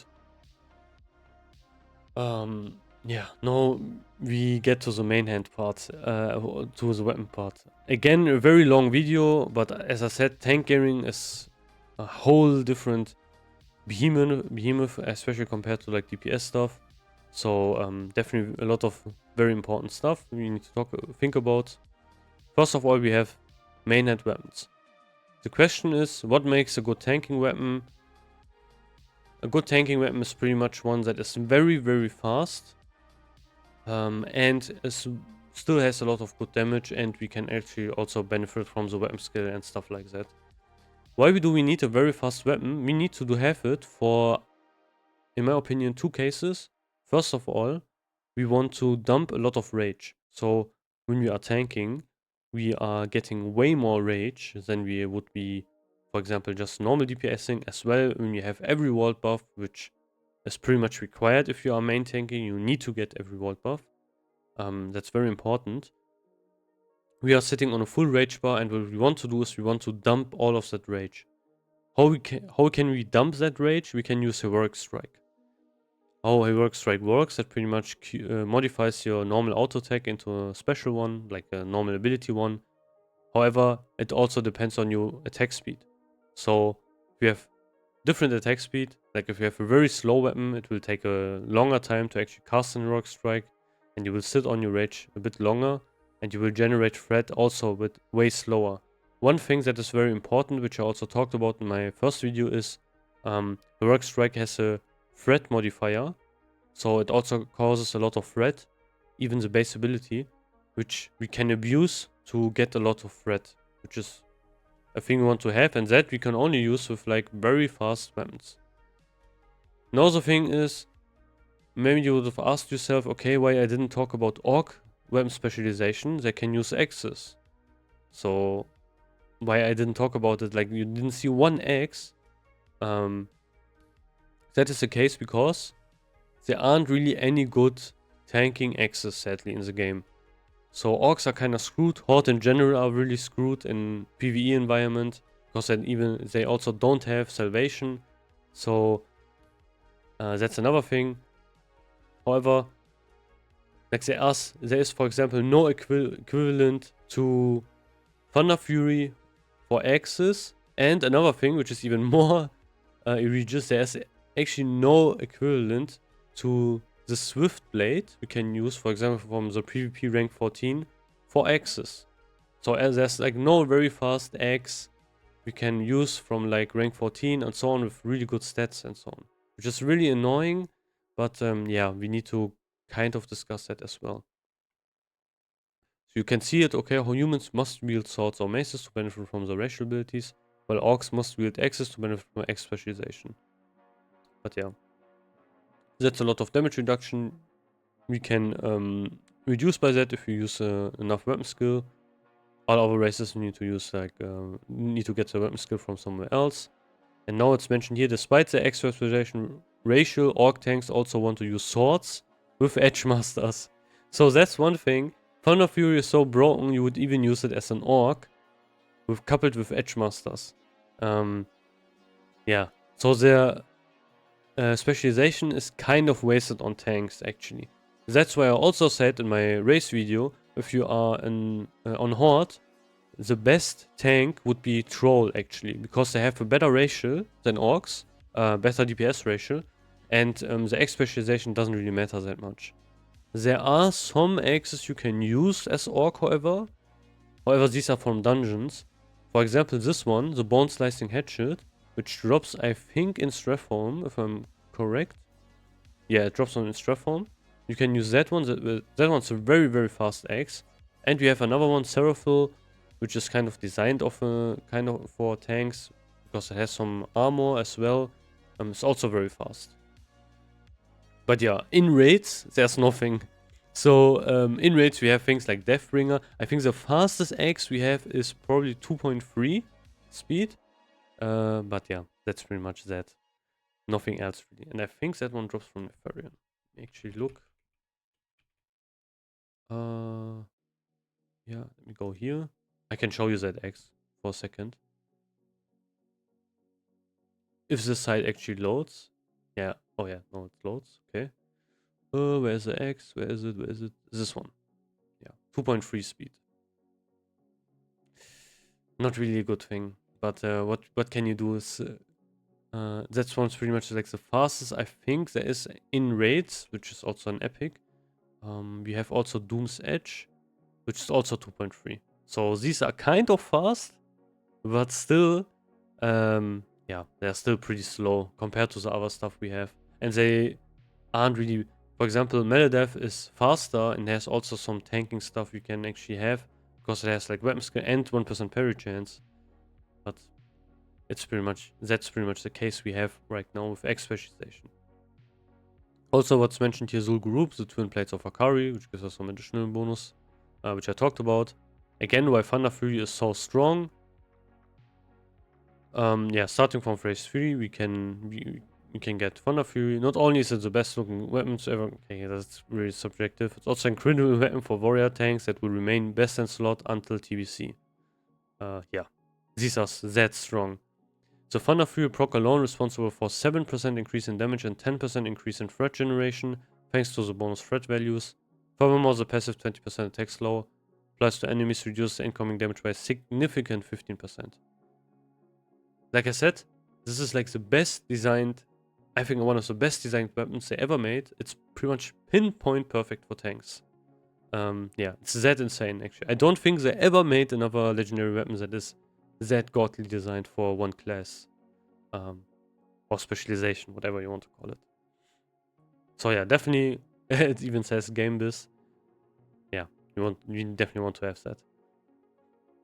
Yeah, now we get to the main hand part, to the weapon part. Again, a very long video, but as I said, tank gearing is a whole different behemoth, especially compared to like DPS stuff. So definitely a lot of very important stuff we need to think about. First of all, we have main hand weapons. The question is, what makes a good tanking weapon? A good tanking weapon is pretty much one that is very, very fast. And still has a lot of good damage, and we can actually also benefit from the weapon skill and stuff like that. Why do we need a very fast weapon? We need to have it for, in my opinion, 2 cases. First of all, we want to dump a lot of rage. So when we are tanking, we are getting way more rage than we would be, for example, just normal DPSing. As well, when you have every ward buff, which is pretty much required if you are main tanking, you need to get every ward buff. That's very important. We are sitting on a full rage bar, and what we want to do is we want to dump all of that rage. How can we dump that rage? We can use Heroic Strike. How Heroic Strike works, that pretty much modifies your normal auto attack into a special one, like a normal ability one. However, it also depends on your attack speed. So if you have different attack speed, like if you have a very slow weapon, it will take a longer time to actually cast an Heroic Strike, and you will sit on your rage a bit longer, and you will generate threat also a bit way slower. One thing that is very important, which I also talked about in my first video, is Heroic Strike has a threat modifier, so it also causes a lot of threat, even the base ability, which we can abuse to get a lot of threat, which is a thing we want to have, and that we can only use with like very fast weapons. Another thing is, maybe you would have asked yourself, okay, why I didn't talk about Orc weapon specialization? They can use axes. So why I didn't talk about it, like you didn't see one axe. That is the case because there aren't really any good tanking axes, sadly, in the game. So orcs are kind of screwed. Horde in general are really screwed in PvE environment, because they also don't have salvation. So that's another thing. However, like there is, for example, no equivalent to Thunderfury for axes. And another thing, which is even more egregious, there's actually no equivalent to the Swift Blade we can use, for example, from the PvP rank 14 for axes. So there's like no very fast axe we can use from like rank 14 and so on with really good stats and so on. Which is really annoying, but yeah, we need to kind of discuss that as well. So you can see it, okay, how humans must wield swords or maces to benefit from the racial abilities, while orcs must wield axes to benefit from axe specialization. But yeah, that's a lot of damage reduction we can reduce by that if you use enough weapon skill. All other races need to use need to get the weapon skill from somewhere else. And now it's mentioned here, despite the axe specialization ratio, orc tanks also want to use swords with edge masters. So that's one thing. Thunderfury is so broken you would even use it as an orc, coupled with edge masters. Yeah, so their specialization is kind of wasted on tanks actually. That's why I also said in my race video, if you are on Horde, the best tank would be Troll actually, because they have a better ratio than Orcs, better DPS ratio, and the X specialization doesn't really matter that much. There are some axes you can use as Orc, however. However, these are from dungeons. For example, this one, the Bone Slicing Hatchet, which drops, I think, in Strathform, if I'm correct. Yeah, it drops on in Strathform. You can use that one. That one's a very, very fast axe. And we have another one, Seraphil, which is kind of designed for tanks, because it has some armor as well. It's also very fast. But yeah, in raids, there's nothing. So in raids, we have things like Deathbringer. I think the fastest axe we have is probably 2.3 speed. But yeah, that's pretty much that. Nothing else really. And I think that one drops from Nefarian. Actually, look. Yeah, let me go here. I can show you that axe for a second. If the site actually loads. Yeah. Oh yeah, no, it loads. Okay. Where's the X? Where is it? Where is it? This one. Yeah. 2.3 speed. Not really a good thing. But what can you do is that one's pretty much like the fastest I think there is in raids, which is also an epic. We have also Doom's Edge, which is also 2.3. So these are kind of fast, but still yeah, they're still pretty slow compared to the other stuff we have. And they aren't really... For example, Meledeth is faster and has also some tanking stuff you can actually have. Because it has like weapon skill and 1% parry chance. But that's pretty much the case we have right now with X specialization. Also what's mentioned here, Zul'Gurub, the twin plates of Hakkari, which gives us some additional bonus. Which I talked about. Again, why Thunderfury is so strong. Yeah, starting from phase 3, we can get Thunderfury. Not only is it the best looking weapons ever, okay, that's really subjective. It's also an incredible weapon for warrior tanks that will remain best in slot until TBC. Yeah, these are that strong. The Thunderfury proc alone responsible for 7% increase in damage and 10% increase in threat generation, thanks to the bonus threat values. Furthermore, the passive 20% attack slow applies to enemies, reduces the incoming damage by a significant 15%. Like I said, this is like the best designed, I think one of the best designed weapons they ever made. It's pretty much pinpoint perfect for tanks. Yeah, it's that insane actually. I don't think they ever made another legendary weapon that is that godly designed for one class. Or specialization, whatever you want to call it. So yeah, definitely, it even says game BiS. Yeah, you definitely want to have that.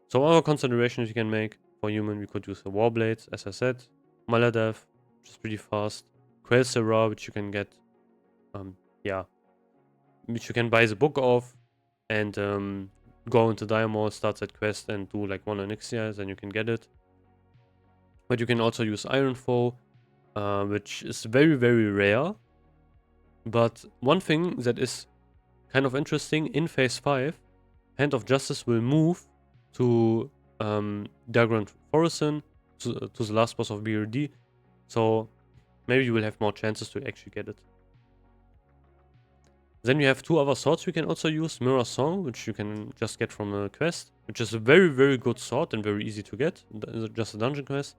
So other considerations you can make for human, we could use the Warblades, as I said, Maladef, which is pretty fast, Quelsera, which you can get, yeah, which you can buy the book of, and go into Diamond, start that quest, and do like 1 Onyxia, then you can get it. But you can also use Iron Foe, which is very, very rare. But one thing that is kind of interesting, in phase 5, Hand of Justice will move to Diagram Forison, to the last boss of BRD. So maybe you will have more chances to actually get it. Then we have 2 other swords we can also use. Mirror Song, which you can just get from a quest, which is a very, very good sword and very easy to get. Just a dungeon quest.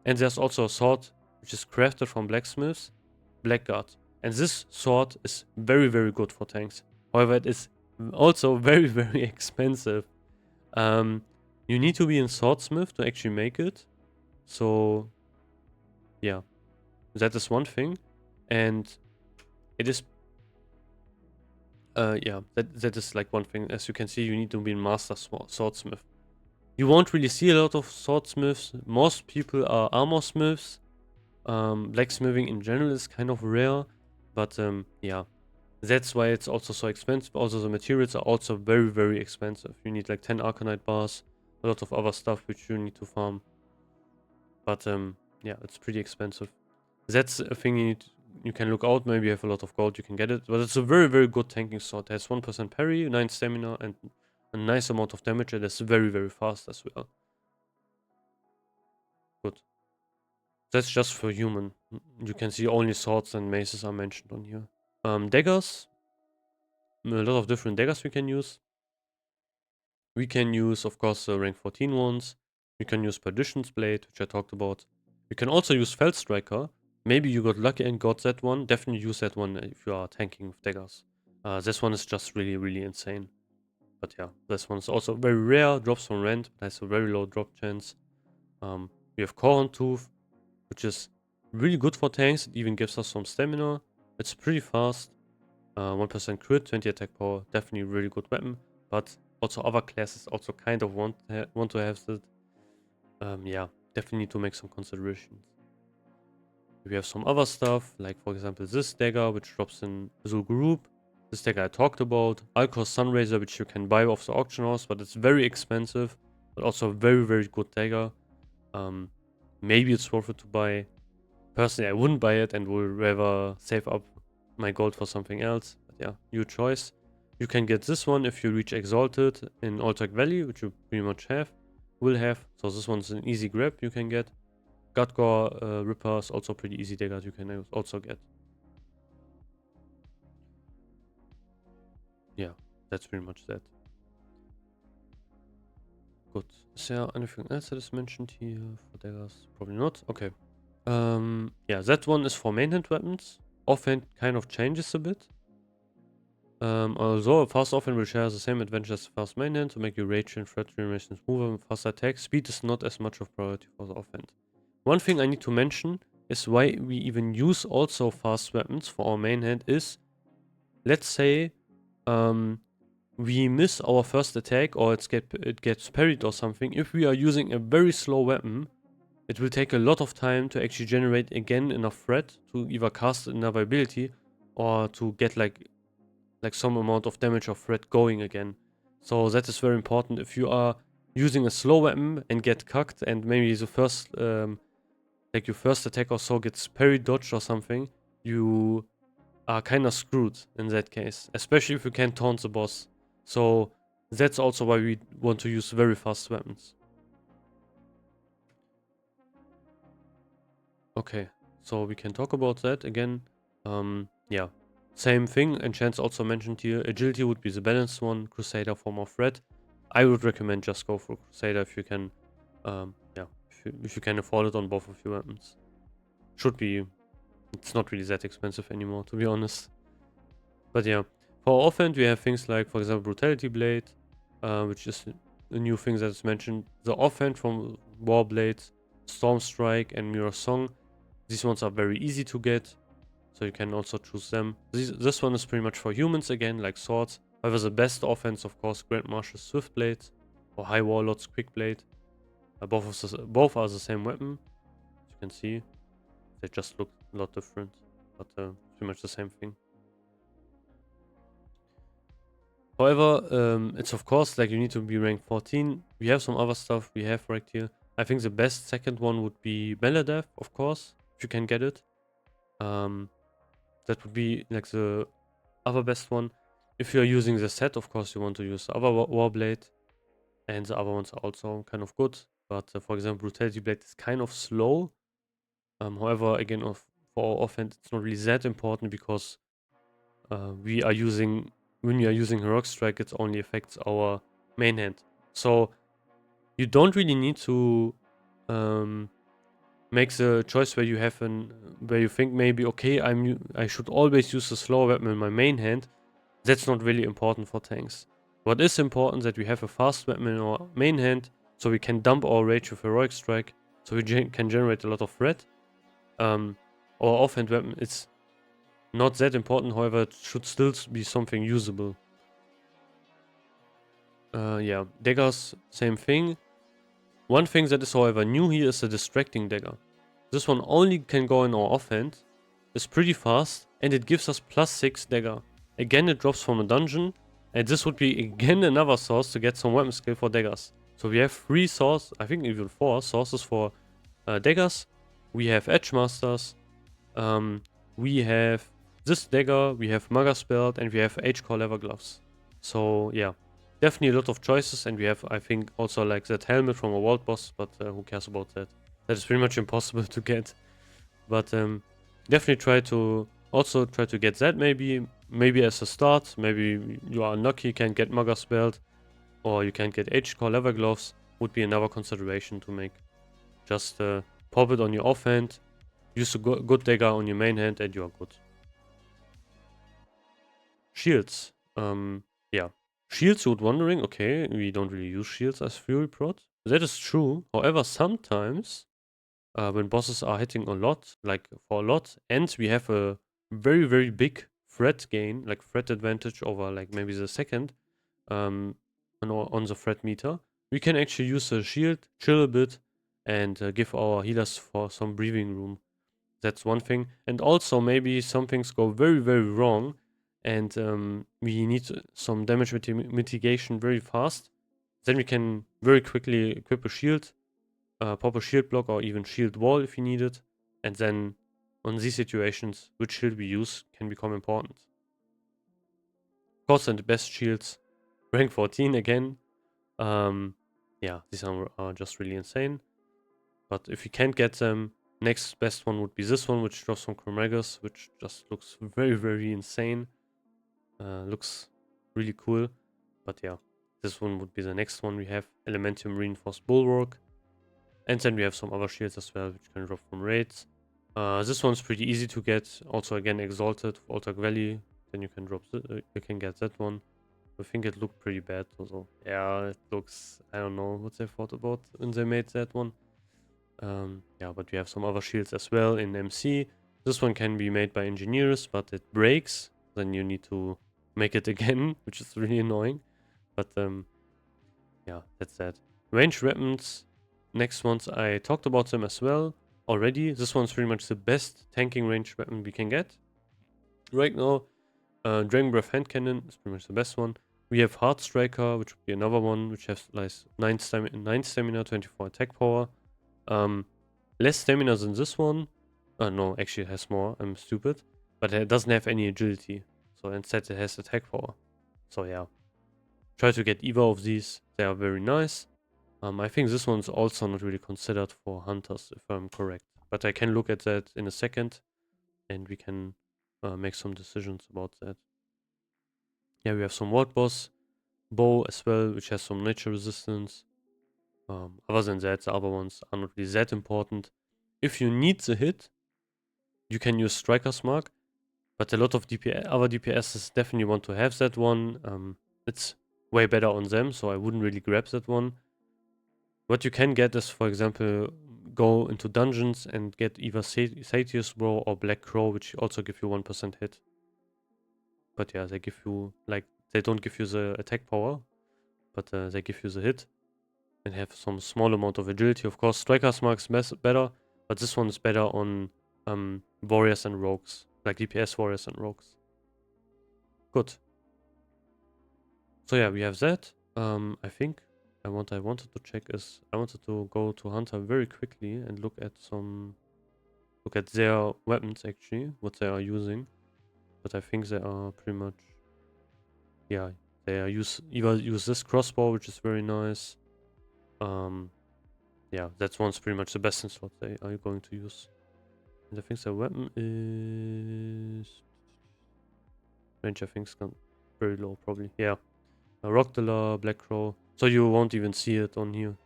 And there's also a sword which is crafted from blacksmiths, Blackguard. And this sword is very, very good for tanks. However, it is also very, very expensive. You need to be in swordsmith to actually make it. So yeah, that is one thing. And it is yeah, that is like one thing. As you can see, you need to be a master swordsmith. You won't really see a lot of swordsmiths. Most people are armor smiths. Blacksmithing in general is kind of rare, but yeah, that's why it's also so expensive. Also, the materials are also very, very expensive. You need like 10 Arcanite bars, a lot of other stuff which you need to farm. But yeah, it's pretty expensive. That's a thing you can look out. Maybe you have a lot of gold, you can get it. But it's a very, very good tanking sword. It has 1% parry, 9 stamina, and a nice amount of damage. It is very, very fast as well. Good. That's just for human. You can see only swords and maces are mentioned on here. Daggers. A lot of different daggers we can use. We can use, of course, the rank 14 ones. We can use Perdition's Blade, which I talked about. We can also use Feldstriker. Maybe you got lucky and got that one. Definitely use that one if you are tanking with daggers. This one is just really, really insane. But yeah, this one is also very rare. Drops from rent, but has a very low drop chance. We have Corhorn Tooth, which is really good for tanks. It even gives us some stamina. It's pretty fast. 1% crit, 20 attack power. Definitely a really good weapon. But also other classes also kind of want to have that. Yeah, definitely need to make some considerations. We have some other stuff, like for example this dagger, which drops in the group. This dagger I talked about. Alcor Sunraiser, which you can buy off the auction house, but it's very expensive, but also a very, very good dagger. Maybe it's worth it to buy. Personally, I wouldn't buy it and would rather save up my gold for something else. But yeah, your choice. You can get this one if you reach Exalted in Altec Valley, which you pretty much will have. So this one's an easy grab you can get. Godgore Ripper is also pretty easy dagger you can also get. Yeah, that's pretty much that. Good. Is there anything else that is mentioned here for daggers? Probably not. Okay. Yeah, that one is for main hand weapons. Offhand kind of changes a bit. Although a fast offhand will share the same advantage as fast main hand to make your rage and threat generation smoother and faster attack, speed is not as much of priority for the offhand. One thing I need to mention is why we even use also fast weapons for our main hand is, let's say, we miss our first attack or it gets parried or something. If we are using a very slow weapon, it will take a lot of time to actually generate again enough threat to either cast another ability or to get like some amount of damage or threat going again. So that is very important. If you are using a slow weapon and get cucked and maybe the first like your first attack or so gets parry dodged or something, you are kind of screwed in that case, especially if you can't taunt the boss. So that's also why we want to use very fast weapons. Okay, so we can talk about that again. Yeah, same thing. And Chance also mentioned here, agility would be the balanced one, Crusader for more threat. I would recommend just go for Crusader if you can, yeah, if you can afford it on both of your weapons. Should be, it's not really that expensive anymore, to be honest. But yeah, for offhand we have things like, for example, Brutality Blade, which is a new thing that is mentioned. The offhand from Warblades, Storm Strike, and Mirror Song. These ones are very easy to get, so you can also choose them. This one is pretty much for humans again, like swords. However, the best offense, of course, Grand Marshal's Swift Blade or High Warlord's Quick Blade. Both are the same weapon. As you can see, they just look a lot different, but pretty much the same thing. However, it's of course like you need to be rank 14. We have some other stuff we have right here. I think the best second one would be Meladeth, of course, if you can get it. That would be like the other best one. If you're using the set, of course, you want to use the other Warblade. And the other ones are also kind of good. But for example, Brutality Blade is kind of slow. However, again, for offense, it's not really that important because when we are using Heroic Strike, it only affects our main hand. So you don't really need to make the choice where you think maybe, okay, I should always use the slow weapon in my main hand. That's not really important for tanks. What is important that we have a fast weapon in our main hand, so we can dump our rage with Heroic Strike, so we can generate a lot of threat. Our offhand weapon is not that important, however, it should still be something usable. Yeah, daggers, same thing. One thing that is, however, new here is the Distracting Dagger. This one only can go in our offhand, is pretty fast, and it gives us +6 dagger. Again, it drops from a dungeon, and this would be again another source to get some weapon skill for daggers. So we have 3 sources, I think even 4 sources for daggers. We have Edge Masters, we have this dagger, we have Magus Belt, and we have H-Core Leather Gloves. So yeah, definitely a lot of choices, and we have, I think, also like that helmet from a world boss, but who cares about that? That is pretty much impossible to get. But definitely try to get that maybe as a start. Maybe you are unlucky, can't get Magus Belt, or you can't get H-Core Leather Gloves, would be another consideration to make. Just pop it on your offhand, use a good dagger on your main hand, and you are good. Shields. Yeah. Shields, you would wondering, okay, we don't really use shields as Fury Prot. That is true. However, sometimes when bosses are hitting a lot, like for a lot, and we have a very, very big threat gain, like threat advantage over like maybe the second on the threat meter, we can actually use a shield, chill a bit, and give our healers for some breathing room. That's one thing. And also maybe some things go very, very wrong, and we need some damage mitigation very fast. Then we can very quickly equip a shield, pop a shield block, or even shield wall if you need it. And then on these situations, which shield we use can become important. Of course, and the best shields, rank 14 again. Yeah, these are just really insane. But if you can't get them, next best one would be this one, which drops from Chromagus, which just looks very, very insane. Looks really cool. But yeah, this one would be the next one. We have Elementium Reinforced Bulwark. And then we have some other shields as well, which can drop from raids. This one's pretty easy to get. Also, again, Exalted, Altag Valley. Then you can drop. You can get that one. I think it looked pretty bad. Also, yeah, it looks. I don't know what they thought about when they made that one. Yeah, but we have some other shields as well in MC. This one can be made by engineers, but it breaks. Then you need to make it again, which is really annoying. But yeah, that's that. Ranged weapons. Next ones, I talked about them as well already. This one's pretty much the best tanking ranged weapon we can get. Right now, Dragon Breath Hand Cannon is pretty much the best one. We have Heart Striker, which would be another one, which has like 9 stamina, 24 attack power. Less stamina than this one. No, actually it has more. I'm stupid. But it doesn't have any agility. So instead it has attack power. So yeah. Try to get either of these. They are very nice. I think this one's also not really considered for hunters, if I'm correct. But I can look at that in a second. And we can make some decisions about that. Yeah, we have some World Boss bow as well, which has some nature resistance. Other than that, the other ones are not really that important. If you need the hit, you can use Striker's Mark, but a lot of other DPSs definitely want to have that one. It's way better on them, so I wouldn't really grab that one. What you can get is, for example, go into dungeons and get either Satyr's Bow or Black Crow, which also give you 1% hit. But yeah, they give you, like, they don't give you the attack power, but they give you the hit. And have some small amount of agility. Of course, Striker's Mark is better, but this one is better on warriors and rogues, like DPS warriors and rogues. Good. So yeah, we have that. I think what I wanted to check is I wanted to go to Hunter very quickly and look at their weapons actually, what they are using. But I think they are pretty much, yeah, they are either use this crossbow, which is very nice. Yeah, that one's pretty much the best in slot they are going to use. And I think their weapon is... range, I think, is very low, probably. Yeah. Rock Dealer, Black Crow. So you won't even see it on here.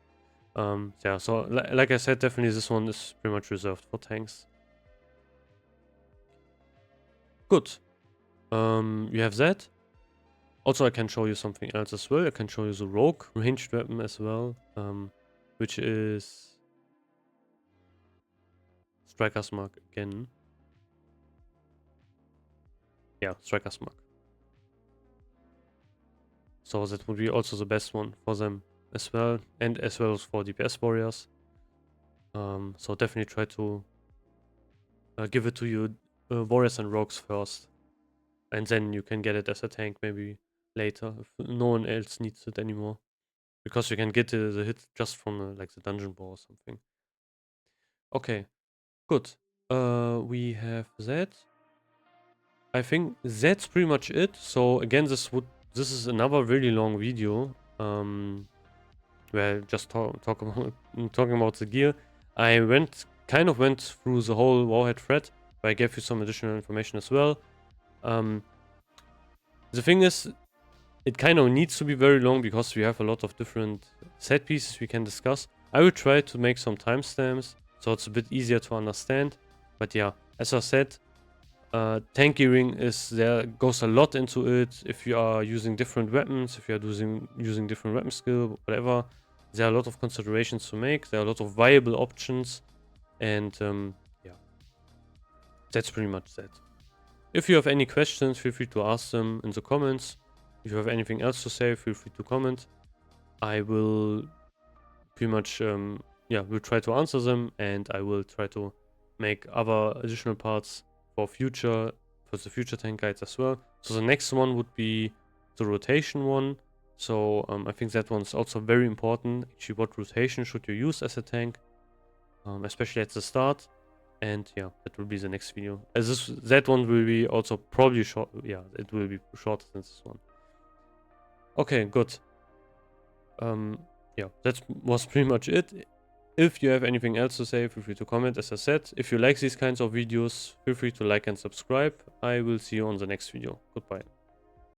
Yeah, so like I said, definitely this one is pretty much reserved for tanks. Good. You have that. Also, I can show you something else as well. I can show you the Rogue ranged weapon as well. Which is... Striker's Mark again. Yeah, Striker's Mark. So that would be also the best one for them as well. And as well as for DPS warriors. So definitely try to give it to your warriors and rogues first. And then you can get it as a tank maybe later if no one else needs it anymore. Because you can get the hit just from like the dungeon bow or something. Okay, good. We have that. I think that's pretty much it. So again, this is another really long video. Where I just talking about the gear. I kind of went through the whole Warhead thread, where I gave you some additional information as well. The thing is, it kind of needs to be very long because we have a lot of different set pieces we can discuss. I will try to make some timestamps so it's a bit easier to understand. But yeah, as I said, tank gearing goes a lot into it. If you are using different weapons, if you are using different weapon skill, whatever, there are a lot of considerations to make. There are a lot of viable options, and yeah, that's pretty much that. If you have any questions, feel free to ask them in the comments. If you have anything else to say, feel free to comment. I will pretty much, yeah, we'll try to answer them, and I will try to make other additional parts for the future tank guides as well. So the next one would be the rotation one. So I think that one's also very important. Actually, what rotation should you use as a tank, especially at the start? And yeah, that will be the next video. As that one will be also probably short. Yeah, it will be shorter than this one. Okay, good. Yeah, that was pretty much it. If you have anything else to say, feel free to comment. As I said, if you like these kinds of videos, feel free to like and subscribe. I will see you on the next video. Goodbye.